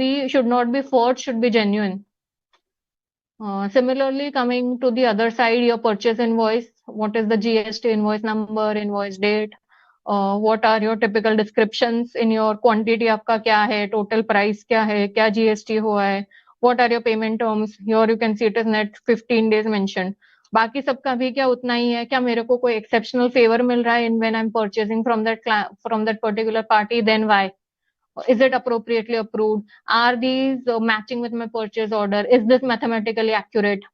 not be forged, should be genuine. Similarly, coming to the other side, your purchase invoice, what is the GST invoice number, invoice date, what are your typical descriptions in your quantity, आपका क्या है, total price क्या है, क्या GST हुआ है, what are your payment terms. Here you can see it is net 15 days mentioned. बाकी सबका भी क्या उतना ही है? क्या मेरे को कोई exceptional favor मिल रहा है in when I'm purchasing from that particular party? Then why? Is it appropriately approved? Are these matching with my purchase order? Is this mathematically accurate?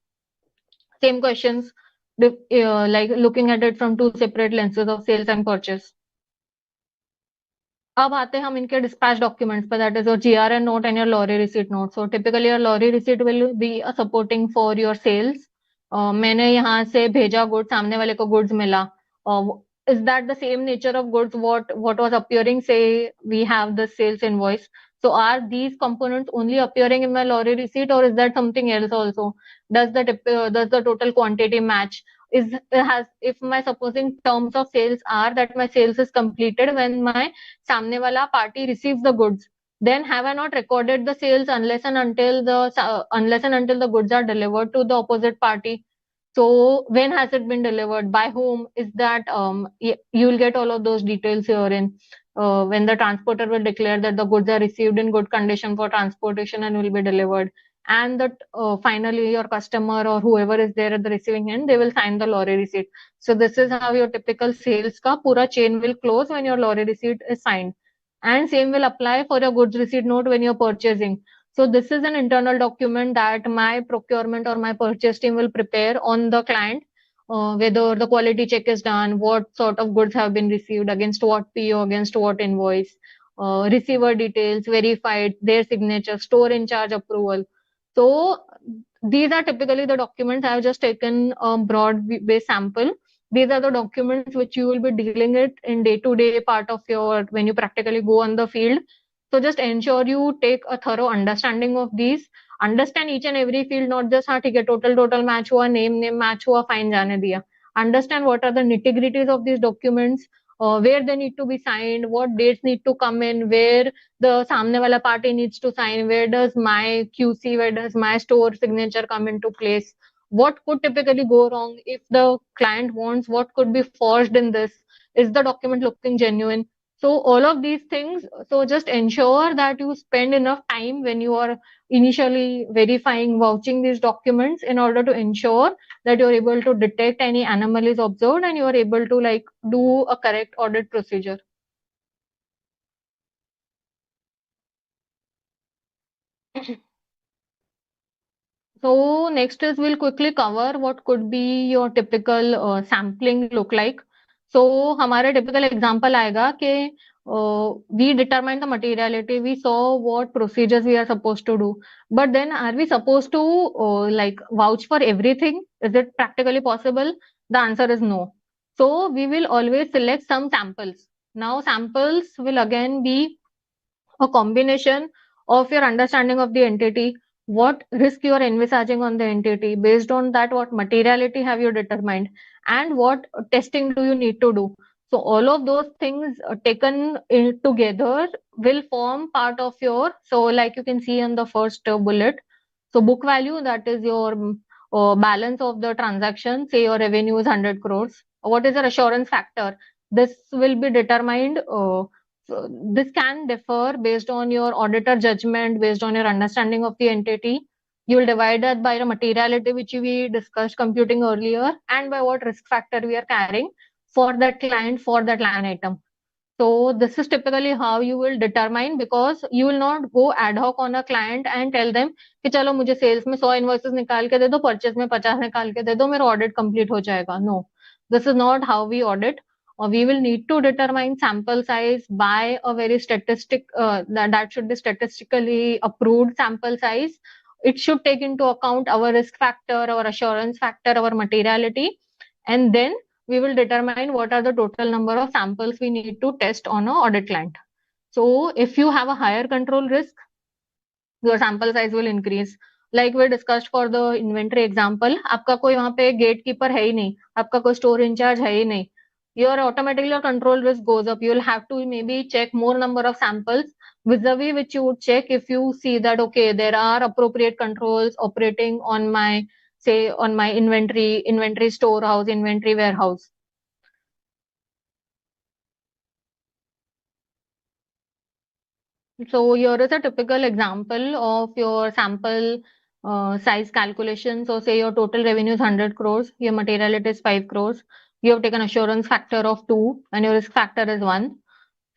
Same questions, like looking at it from 2 separate lenses of sales and purchase. अब आते हैं हम इनके dispatch documents पर, that is your GRN note and your lorry receipt note. So typically your lorry receipt will be a supporting for your sales. मैंने यहाँ से भेजा गुड्स, सामने वाले को गुड्स मिला. Is that the same nature of goods what was appearing? Say we have the sales invoice. So are these components only appearing in my lorry receipt, or is that something else also? Does the total quantity match? If my supposing terms of sales are that my sales is completed when my सामने वाला party receives the goods, then have I not recorded the sales unless and until the goods are delivered to the opposite party? So when has it been delivered? By whom? Is that you will get all of those details herein. When the transporter will declare that the goods are received in good condition for transportation and will be delivered, and that finally your customer or whoever is there at the receiving end, they will sign the lorry receipt. So this is how your typical sales ka pura chain will close when your lorry receipt is signed. And same will apply for your goods receipt note when you're purchasing. So this is an internal document that my procurement or my purchase team will prepare on the client, whether the quality check is done, what sort of goods have been received, against what PO, against what invoice, receiver details, verified, their signature, store in charge approval. So these are typically the documents. I have just taken a broad base sample. These are the documents which you will be dealing it in day-to-day part of your, when you practically go on the field. So just ensure you take a thorough understanding of these. Understand each and every field, not just हाँ ठीक है total match हुआ, name match हुआ, fine जाने दिया. Understand what are the nitty-gritties of these documents, where they need to be signed, what dates need to come in, where the सामने वाला party needs to sign, where does my QC, where does my store signature come into place, what could typically go wrong if the client wants, what could be forged in this, is the document looking genuine. So all of these things, so just ensure that you spend enough time when you are initially verifying, vouching these documents in order to ensure that you're able to detect any anomalies observed and you are able to like do a correct audit procedure. So next is we'll quickly cover what could be your typical sampling look like. So हमारा typical example आएगा कि we determine the materiality, we saw what procedures we are supposed to do, but then are we supposed to like vouch for everything? Is it practically possible? The answer is no. So we will always select some samples. Now samples will again be a combination of your understanding of the entity, what risk you are envisaging on the entity, based on that what materiality have you determined, and what testing do you need to do. So all of those things taken together will form part of your, so like you can see on the first bullet, so book value, that is your balance of the transaction, say your revenue is 100 crores, what is your assurance factor, this will be determined so this can differ based on your auditor judgment, based on your understanding of the entity. You will divide that by the materiality, which we discussed computing earlier, and by what risk factor we are carrying for that client for that line item. So this is typically how you will determine, because you will not go ad hoc on a client and tell them कि चलो मुझे sales में 100 invoices निकाल के दे दो, purchase में 50 निकाल के दे दो, मेरा audit complete हो जाएगा. No, this is not how we audit. Or we will need to determine sample size by a very that should be statistically approved sample size. It should take into account our risk factor, our assurance factor, our materiality, and then we will determine what are the total number of samples we need to test on a audit client. So if you have a higher control risk, your sample size will increase. Like we discussed for the inventory example, आपका कोई वहां पे gatekeeper है ही नहीं, आपका कोई store in charge है ही नहीं, your automatically your control risk goes up. You will have to maybe check more number of samples vis-a-vis which you would check if you see that okay there are appropriate controls operating on my, say on my inventory storehouse, inventory warehouse. So here is a typical example of your sample size calculation. So say your total revenue is 100 crores, your materiality is 5 crores. You have taken assurance factor of 2 and your risk factor is 1.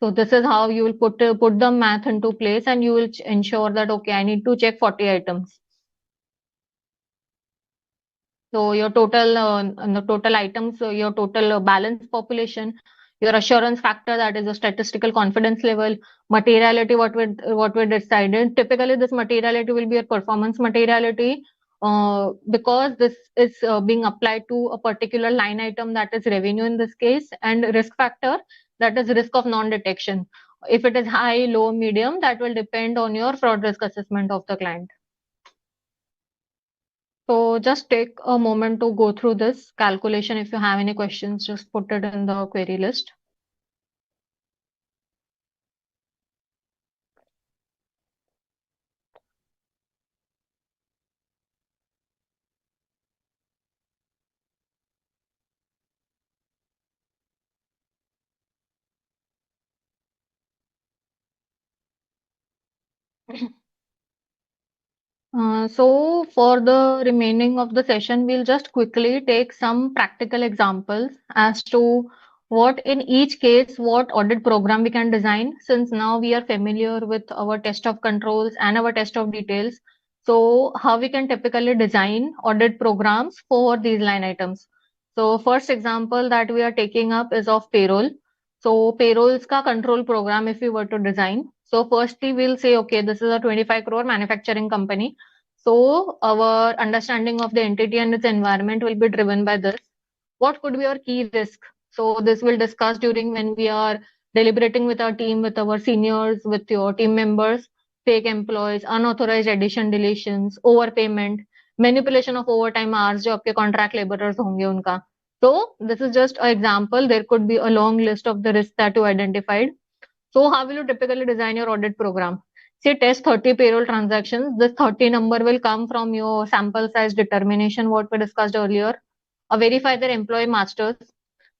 So this is how you will put the math into place, and you will ensure that okay, I need to check 40 items. So your total the total items, your total balance population, your assurance factor, that is the statistical confidence level, materiality, what we decided. Typically, this materiality will be a performance materiality because this is being applied to a particular line item, that is revenue in this case, and risk factor, that is risk of non-detection. If it is high, low, medium, that will depend on your fraud risk assessment of the client. So just take a moment to go through this calculation. If you have any questions, just put it in the query list. So for the remaining of the session, we'll just quickly take some practical examples as to what in each case, what audit program we can design, since now we are familiar with our test of controls and our test of details. So how we can typically design audit programs for these line items. So first example that we are taking up is of payroll. So payrolls ka control program if we were to design. So firstly, we'll say, okay, this is a 25 crore manufacturing company. So our understanding of the entity and its environment will be driven by this. What could be our key risk? So this will discuss during when we are deliberating with our team, with our seniors, with your team members, fake employees, unauthorized addition, deletions, overpayment, manipulation of overtime hours जो आपके contract laborers होंगे उनका. So this is just an example. There could be a long list of the risks that you identified. So how will you typically design your audit program? Say test 30 payroll transactions. This 30 number will come from your sample size determination, what we discussed earlier. Verify their employee masters,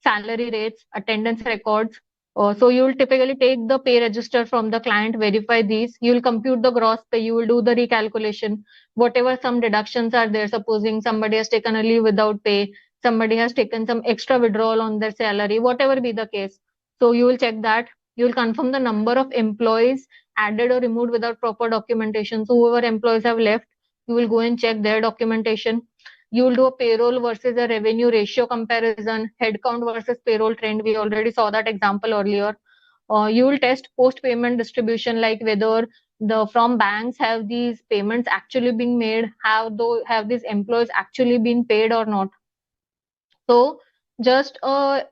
salary rates, attendance records. So you will typically take the pay register from the client, verify these. You will compute the gross pay. You will do the recalculation. Whatever some deductions are there, supposing somebody has taken a leave without pay, somebody has taken some extra withdrawal on their salary, whatever be the case. So you will check that. You will confirm the number of employees added or removed without proper documentation. So whoever employees have left, you will go and check their documentation. You will do a payroll versus a revenue ratio comparison, headcount versus payroll trend. We already saw that example earlier. You will test post-payment distribution, like whether the from banks have these payments actually being made, have these employees actually been paid or not. So just a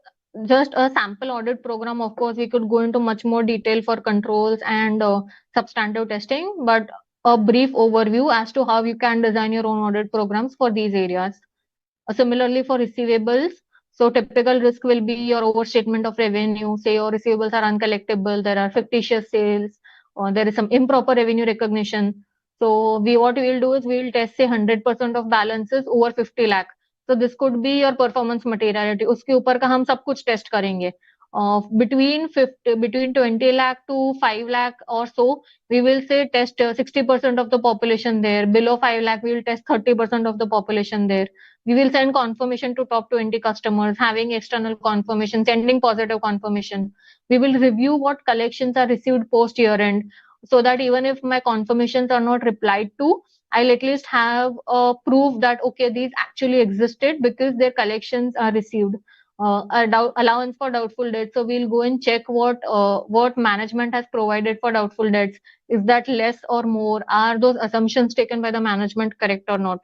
just a sample audit program. Of course, we could go into much more detail for controls and substantive testing, but a brief overview as to how you can design your own audit programs for these areas. Similarly, for receivables, so typical risk will be your overstatement of revenue. Say your receivables are uncollectible, there are fictitious sales, or there is some improper revenue recognition. So what we will do is we will test say 100% of balances over 50 lakh. So this could be your performance materiality. उसके ऊपर का हम सब कुछ test करेंगे. Between 20 lakh to 5 lakh or so, we will say test 60% of the population there. Below 5 lakh, we will test 30% of the population there. We will send confirmation to top 20 customers, having external confirmation, sending positive confirmation. We will review what collections are received post year end, so that even if my confirmations are not replied to, I'll at least have proof that okay, these actually existed because their collections are received. Allowance for doubtful debts. So we'll go and check what management has provided for doubtful debts. Is that less or more? Are those assumptions taken by the management correct or not?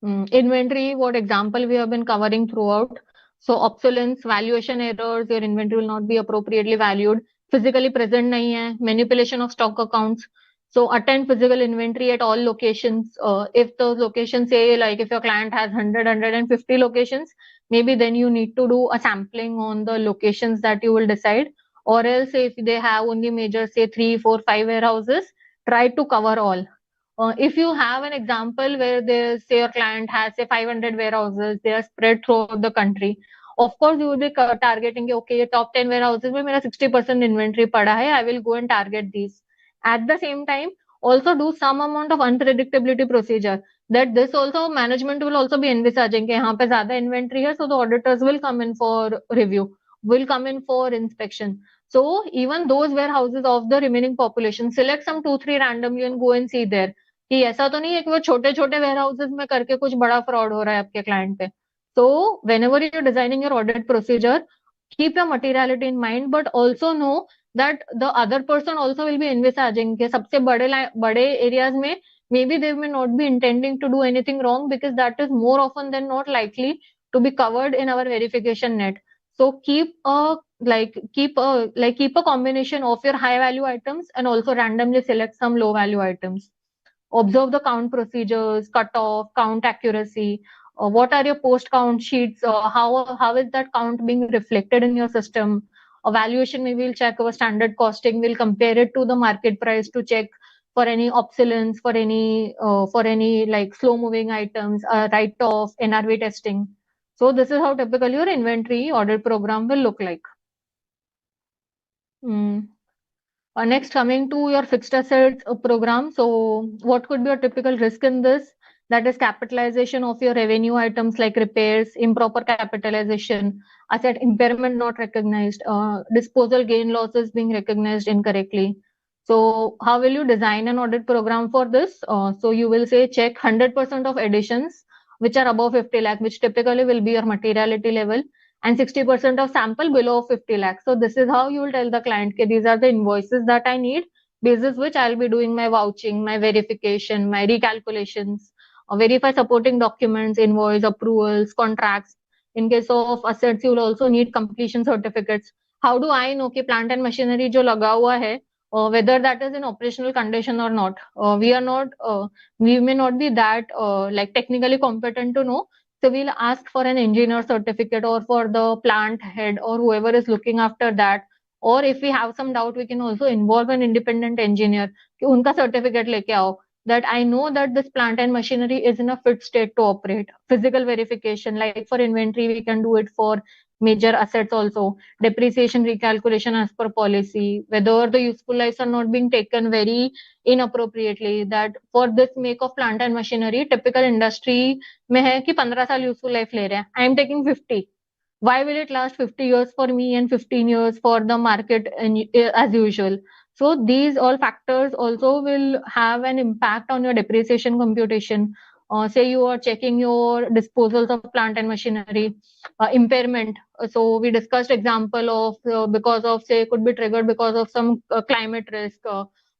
Inventory, what example we have been covering throughout. So obsolescence, valuation errors, your inventory will not be appropriately valued. Physically present nahi hai, manipulation of stock accounts. So attend physical inventory at all locations. If those locations say like if your client has 150 locations, maybe then you need to do a sampling on the locations that you will decide. Or else if they have only major say 3, 4, 5 warehouses, try to cover all. If you have an example where they say your client has say 500 warehouses, they are spread throughout the country. Of course, you will be targeting okay, ये top 10 warehouses में मेरा 60% inventory पड़ा है. I will go and target these. At the same time, also do some amount of unpredictability procedure. That this also management will also be envisaging कि यहाँ पे ज़्यादा inventory है, so the auditors will come in for review, will come in for inspection. So even those warehouses of the remaining population, select some 2-3 randomly and go and see there. कि ऐसा तो नहीं है कि वो छोटे छोटे वेयर हाउसेज में करके कुछ बड़ा फ्रॉड हो रहा है आपके क्लाइंट पे. So when ever you designing your audit procedure, keep your materiality in mind, but also know that the other person also will be envisaging के सबसे बड़े areas में maybe they may not be intending to do anything wrong, because that is more often than not likely to be covered in our verification net. So keep a combination of your high value items and also randomly select some low value items. Observe the count procedures, cutoff, count accuracy. What are your post count sheets? How is that count being reflected in your system? Evaluation, maybe we'll check our standard costing. We'll compare it to the market price to check for any obsolescence, for any like slow moving items, write off, NRV testing. So this is how typically your inventory audit program will look like. Next, coming to your fixed assets program. So what could be a typical risk in this? That is capitalization of your revenue items like repairs, improper capitalization, asset impairment not recognized, disposal gain losses being recognized incorrectly. So how will you design an audit program for this? So you will say check 100% of additions which are above 50 lakh, which typically will be your materiality level, and 60% of sample below 50 lakhs. So this is how you will tell the client, okay, these are the invoices that I need, basis which I'll be doing my vouching, my verification, my recalculations, verify supporting documents, invoice, approvals, contracts. In case of assets, you will also need completion certificates. How do I know कि plant and machinery जो लगा हुआ है, whether that is in operational condition or not? We may not be that like technically competent to know. So we'll ask for an engineer certificate or for the plant head or whoever is looking after that. Or if we have some doubt, we can also involve an independent engineer कि उनका certificate लेके आओ that I know that this plant and machinery is in a fit state to operate. Physical verification, like for inventory, we can do it for major assets also. Depreciation recalculation as per policy, whether the useful lives are not being taken very inappropriately. That for this make of plant and machinery, typical industry में है कि 15 साल useful life ले रहे हैं. I am taking 50. Why will it last 50 years for me and 15 years for the market as usual? So these all factors also will have an impact on your depreciation computation. Say you are checking your disposals of plant and machinery, impairment. So we discussed example of because of say could be triggered because of some climate risk,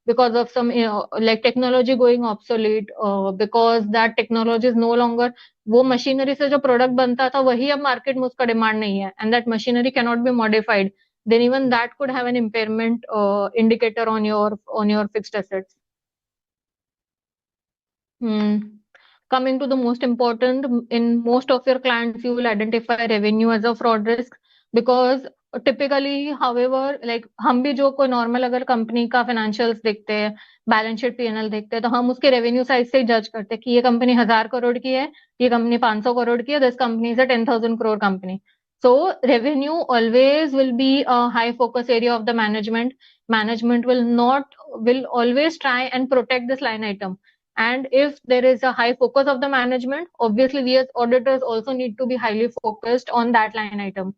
because of some like technology going obsolete, because that technology is no longer वो machinery से जो product बनता था वही अब market में उसका demand नहीं है and that machinery can not be modified then even that could have an impairment indicator on your fixed assets. Hmm. Coming to the most important, in most of your clients, you will identify revenue as a fraud risk because typically, however, like हम भी जो कोई normal अगर company का financials देखते हैं, balance sheet PNL देखते हैं, तो हम उसके रेवेन्यू साइज से जज करते हैं कि ये कंपनी 1000 करोड़ की है, ये कंपनी 500 करोड़ की है, this company is a 10,000 crore company. So revenue always will be a high focus area of the management. Management will always try and protect this line item. And if there is a high focus of the management, obviously we as auditors also need to be highly focused on that line item.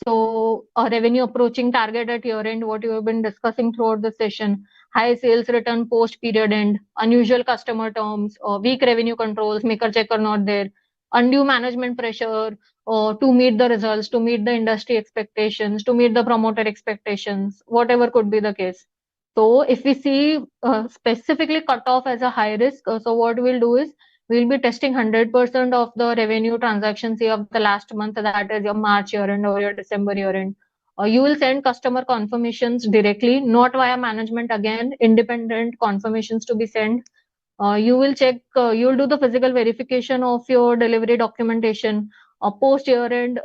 So a revenue approaching target at year end, what you have been discussing throughout the session, high sales return post period end, unusual customer terms, weak revenue controls, maker checker not there, undue management pressure to meet the results, to meet the industry expectations, to meet the promoter expectations, whatever could be the case. So if we see specifically cut off as a high risk, so what we'll do is we'll be testing 100% of the revenue transactions of the last month, that is your March year end or your December year end. You will send customer confirmations directly, not via management again, independent confirmations to be sent. You will check, you will do the physical verification of your delivery documentation, post year end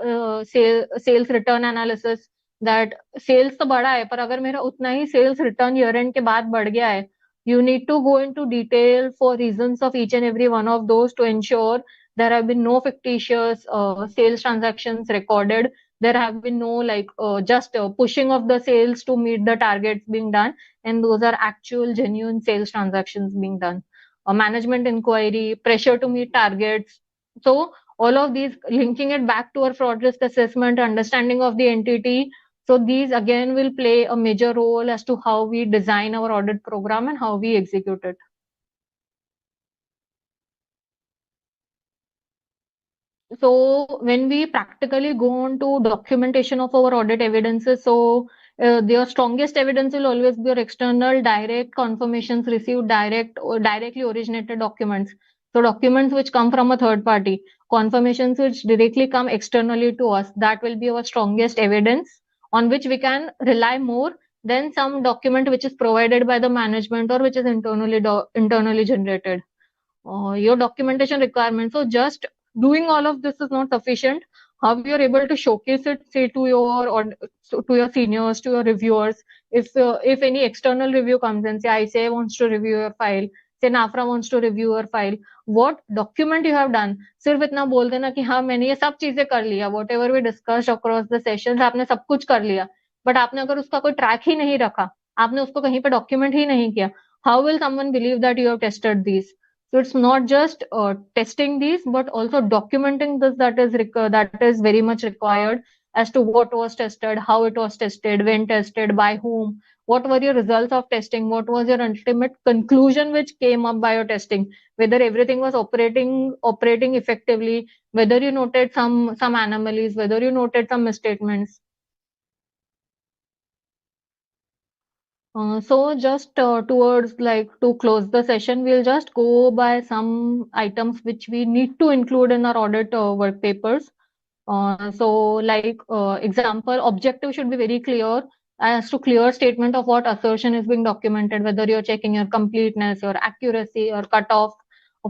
sales return analysis, that sales तो बढ़ा है पर अगर मेरा उतना ही sales return year end के बाद बढ़ गया है, you need to go into detail for reasons of each and every one of those to ensure there have been no fictitious sales transactions recorded. There have been no like just pushing of the sales to meet the targets being done, and those are actual genuine sales transactions being done. Management inquiry, pressure to meet targets. So all of these linking it back to our fraud risk assessment, understanding of the entity. So these again will play a major role as to how we design our audit program and how we execute it. So when we practically go on to documentation of our audit evidences, so their strongest evidence will always be your external direct confirmations received direct or directly originated documents. So documents which come from a third party, confirmations which directly come externally to us, that will be our strongest evidence on which we can rely more than some document which is provided by the management or which is internally generated. Your documentation requirements. So just doing all of this is not sufficient. How you're able to showcase it, say to your or to your seniors, to your reviewers. If any external review comes and say ICA wants to review your file, say NAFRA wants to review your file, what document you have done. सिर्फ इतना बोल देना कि हाँ मैंने ये सब चीजें कर लिया, whatever we discussed across the sessions, आपने सब कुछ कर लिया, but आपने अगर उसका कोई ट्रैक ही नहीं रखा, आपने उसको कहीं पे डॉक्यूमेंट ही नहीं किया, how will someone believe that you have tested these? So it's not just testing these, but also documenting this, that is very much required as to what was tested, how it was tested, when tested, by whom, what were your results of testing, what was your ultimate conclusion which came up by your testing, whether everything was operating effectively, whether you noted some anomalies, whether you noted some misstatements. So just towards like to close the session, we'll just go by some items which we need to include in our audit work papers. Example, objective should be very clear as to clear statement of what assertion is being documented, whether you're checking your completeness, your accuracy, or cutoff.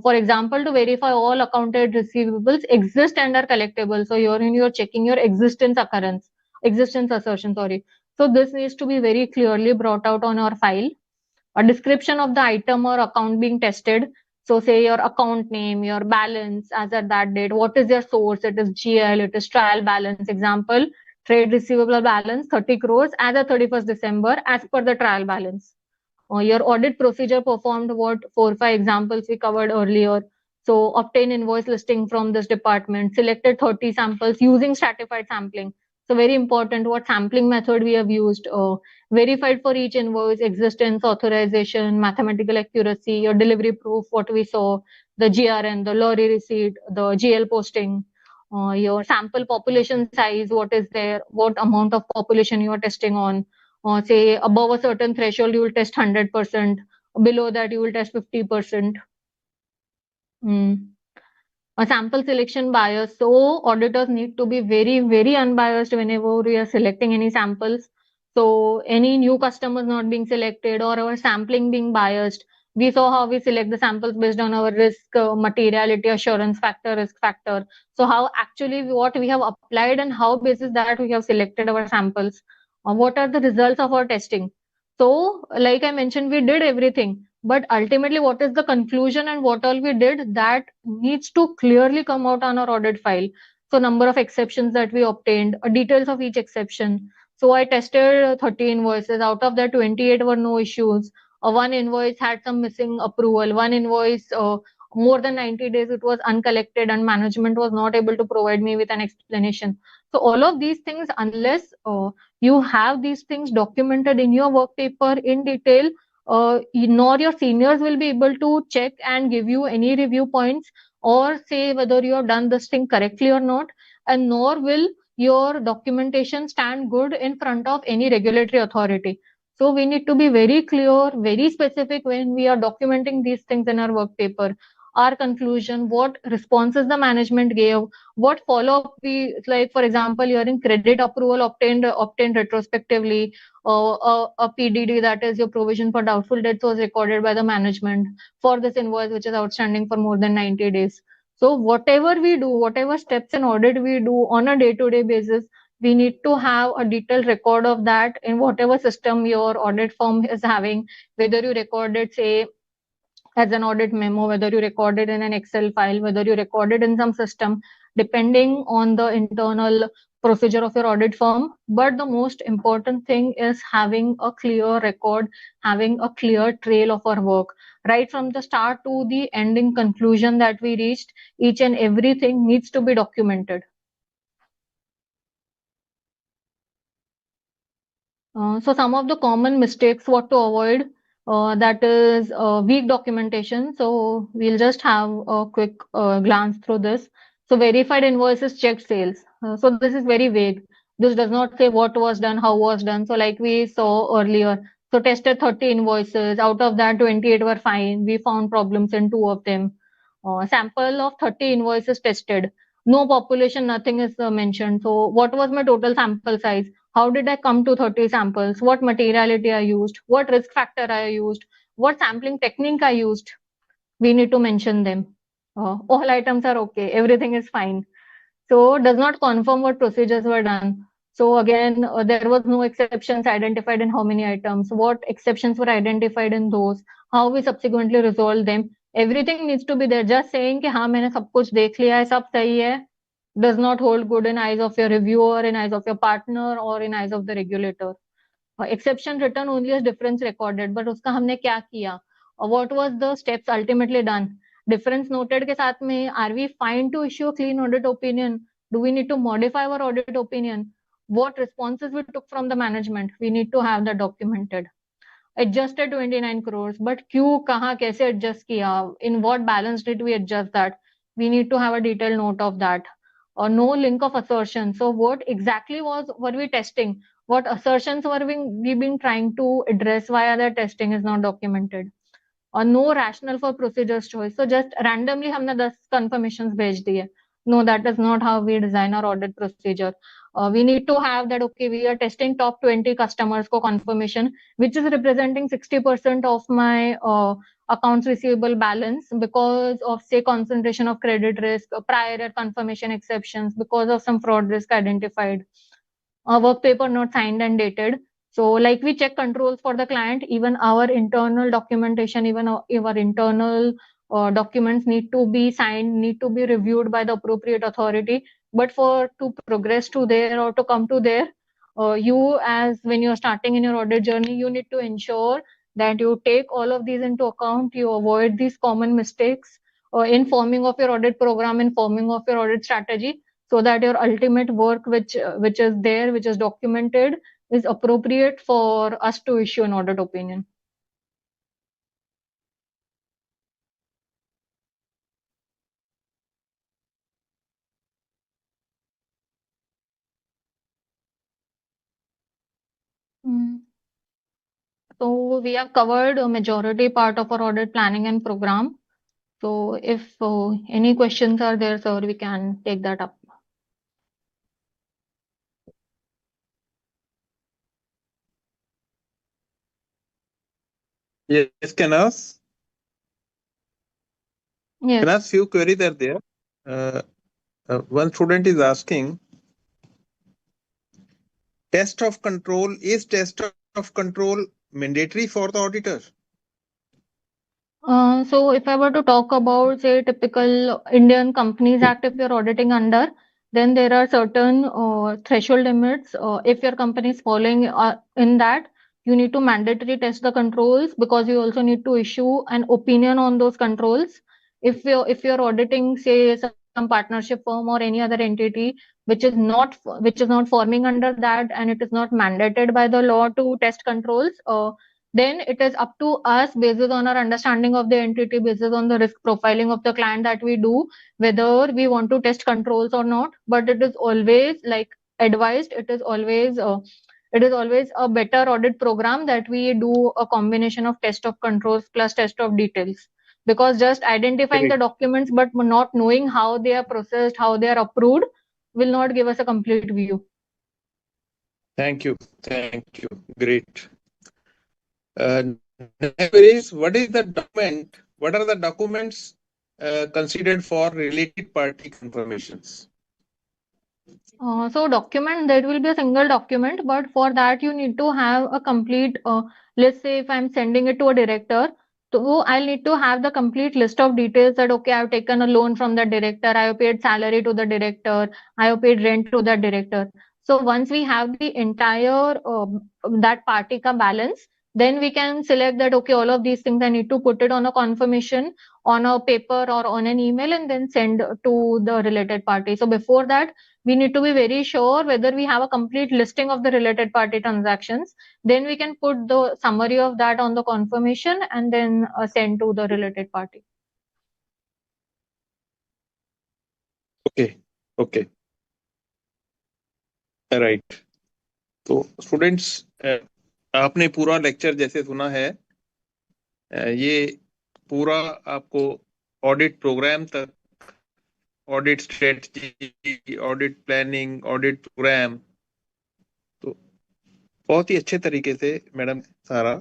For example, to verify all accounted receivables exist and are collectible. So you're checking your existence assertion, sorry. So this needs to be very clearly brought out on your file. A description of the item or account being tested. So say your account name, your balance as at that date, what is your source? It is GL, it is trial balance. Example, trade receivable balance 30 crores as at 31st December as per the trial balance. Your audit procedure performed, what 4 5 examples we covered earlier. So obtain invoice listing from this department, selected 30 samples using stratified sampling. So very important, what sampling method we have used, verified for each invoice, existence, authorization, mathematical accuracy, your delivery proof, what we saw, the GRN, the lorry receipt, the GL posting, your sample population size, what is there, what amount of population you are testing on, say above a certain threshold you will test 100%, below that you will test 50%. A sample selection bias. So auditors need to be very, very unbiased whenever we are selecting any samples. So any new customers not being selected or our sampling being biased. We saw how we select the samples based on our risk, materiality, assurance factor, risk factor. So how actually what we have applied and how basis that we have selected our samples. What are the results of our testing? So like I mentioned, we did everything, but ultimately what is the conclusion and what all we did, that needs to clearly come out on our audit file. So number of exceptions that we obtained, details of each exception. So I tested 30 invoices. Out of that, 28 were no issues. One invoice had some missing approval. One invoice, more than 90 days, it was uncollected and management was not able to provide me with an explanation. So all of these things, unless you have these things documented in your work paper in detail, nor your seniors will be able to check and give you any review points or say whether you have done this thing correctly or not, and nor will your documentation stand good in front of any regulatory authority. So we need to be very clear, very specific when we are documenting these things in our work paper. Our conclusion, what responses the management gave, what follow-up we, like for example, you're in credit approval obtained retrospectively, a PDD, that is your provision for doubtful debts, was recorded by the management for this invoice which is outstanding for more than 90 days. So whatever we do, whatever steps in audit we do on a day-to-day basis, we need to have a detailed record of that in whatever system your audit firm is having, whether you record it, say, as an audit memo, whether you record it in an Excel file, whether you record it in some system, depending on the internal procedure of your audit firm. But the most important thing is having a clear record, having a clear trail of our work. Right from the start to the ending conclusion that we reached, each and everything needs to be documented. So some of the common mistakes what to avoid, that is weak documentation. So we'll just have a quick glance through this. So verified invoices, checked sales. So this is very vague. This does not say what was done, how was done. So like we saw earlier, so tested 30 invoices. Out of that, 28 were fine. We found problems in 2 of them. Sample of 30 invoices tested. No population, nothing is mentioned. So what was my total sample size? How did I come to 30 samples? What materiality I used? What risk factor I used? What sampling technique I used? We need to mention them. All items are okay. Everything is fine. So does not confirm what procedures were done. So again, there was no exceptions identified in how many items, what exceptions were identified in those, how we subsequently resolved them. Everything needs to be there. Just saying कि हाँ मैंने सब कुछ देख लिया है, सब सही है, does not hold good in eyes of your reviewer, in eyes of your partner, or in eyes of the regulator. Exception written only as difference recorded, but उसका हमने क्या किया? What was the steps ultimately done? Difference noted के साथ में, are we fine to issue a clean audit opinion? Do we need to modify our audit opinion? What responses we took from the management? We need to have that documented. Adjusted 29 crores, but क्यों, कहाँ, कैसे adjust किया? In what balance did we adjust that? We need to have a detailed note of that. Or no link of assertion. So what exactly were we testing? What assertions were we been trying to address via the testing is not documented. Or no rationale for procedures choice. So just randomly हमने 10 confirmations भेज दिए. No, that is not how we design our audit procedure. We need to have that, okay, we are testing top 20 customers for confirmation, which is representing 60% of my accounts receivable balance because of, say, concentration of credit risk, prior confirmation exceptions, because of some fraud risk identified, work paper not signed and dated. So like we check controls for the client, even our internal documentation, even our internal documents need to be signed, need to be reviewed by the appropriate authority. But for to progress to there or to come to there, you, as when you're starting in your audit journey, you need to ensure that you take all of these into account, you avoid these common mistakes in forming of your audit program, in forming of your audit strategy, so that your ultimate work, which is there, which is documented, is appropriate for us to issue an audit opinion. Mm. So we have covered a majority part of our audit planning and program. So if any questions are there, sir, we can take that up. Yes, can ask? Yes. Can ask few queries are there. One student is asking, test of control, is test of control mandatory for the auditor? So if I were to talk about, say, typical Indian Companies Act, if you're auditing under, then there are certain threshold limits. If your company is following in that, you need to mandatory test the controls, because you also need to issue an opinion on those controls. If you're auditing, say, some partnership firm or any other entity which is not forming under that, and it is not mandated by the law to test controls, then it is up to us, based on our understanding of the entity, based on the risk profiling of the client that we do, whether we want to test controls or not. But it is always like advised, it is always a better audit program that we do a combination of test of controls plus test of details, because just identifying the documents but not knowing how they are processed, how they are approved, will not give us a complete view. Thank you. Great. Next is, what is the document? What are the documents considered for related party confirmations? So document, that will be a single document, but for that you need to have a complete, let's say if I'm sending it to a director, so I'll need to have the complete list of details that, okay, I've taken a loan from the director, I have paid salary to the director, I have paid rent to the director. So once we have the entire that party ka balance, then we can select that, okay, all of these things I need to put it on a confirmation, on a paper or on an email, and then send to the related party. So before that, we need to be very sure whether we have a complete listing of the related party transactions. Then we can put the summary of that on the confirmation and then send to the related party. Okay. Right. तो students, आपने पूरा lecture जैसे सुना है, ये पूरा आपको audit program तक, audit strategy, audit planning, audit program, तो बहुत ही अच्छे तरीके से मैडम सारा,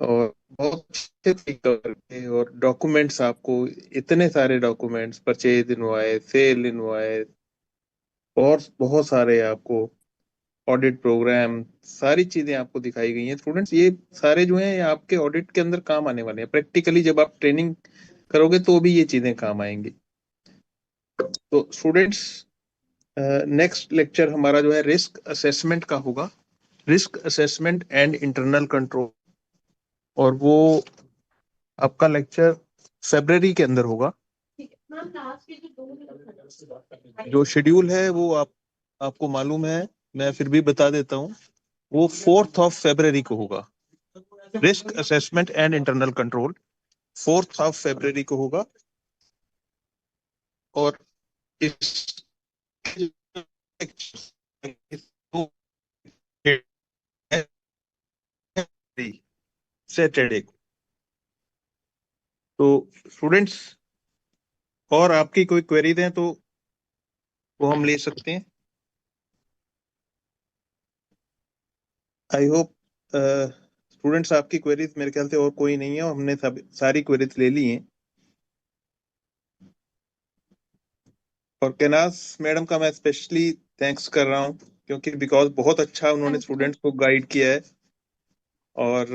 और बहुत अच्छे तरीके करके, और डॉक्यूमेंट्स आपको इतने सारे documents, purchase invoice, sale invoice, और बहुत सारे आपको ऑडिट प्रोग्राम, सारी चीजें आपको दिखाई गई हैं। स्टूडेंट्स, ये सारे जो हैं आपके ऑडिट के अंदर काम आने वाले हैं। प्रैक्टिकली जब आप ट्रेनिंग करोगे तो भी ये चीजें काम आएंगी। तो स्टूडेंट्स, नेक्स्ट लेक्चर हमारा जो है रिस्क असेसमेंट का होगा, risk assessment and internal control, और वो आपका लेक्चर फरवरी के अंदर होगा। जो शेड्यूल है वो आपको मालूम है, मैं फिर भी बता देता हूँ, वो 4 फरवरी को होगा। Risk assessment and internal control 4 फरवरी को होगा। और इस सैटरडे को, तो स्टूडेंट्स और आपकी कोई क्वेरी दें तो वो हम ले सकते हैं। आई होप स्टूडेंट्स आपकी क्वेरीज मेरे ख्याल से और कोई नहीं है, और हमने सब सारी क्वेरीज ले ली हैं। और केनास मैडम का मैं स्पेशली थैंक्स कर रहा हूँ, क्योंकि बिकॉज बहुत अच्छा उन्होंने थैंक यू। स्टूडेंट्स को गाइड किया है, और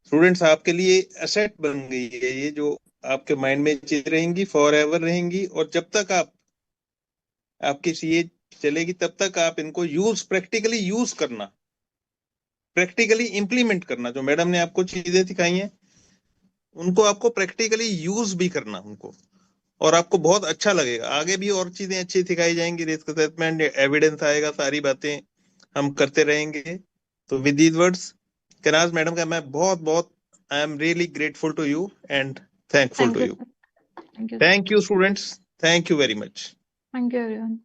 स्टूडेंट्स आपके लिए एसेट बन गई है ये, जो आपके माइंड में चीज रहेंगी, फॉर एवर रहेंगी, और जब तक आपकी सीए चलेगी तब तक आप इनको प्रैक्टिकली यूज करना, प्रैक्टिकली इंप्लीमेंट करना। जो मैडम ने आपको चीजें सिखाई हैं उनको आपको प्रैक्टिकली यूज भी करना उनको, और आपको बहुत अच्छा लगेगा। आगे भी और चीजें अच्छी सिखाई जाएंगी, रिस्क असेसमेंट, एविडेंस आएगा, सारी बातें हम करते रहेंगे। तो with these words, Kanaj madam का मैं बहुत बहुत I am really grateful to you and thankful Thank to you, you. sir. Thank you, sir. Thank you students, thank you very much. Thank you, everyone.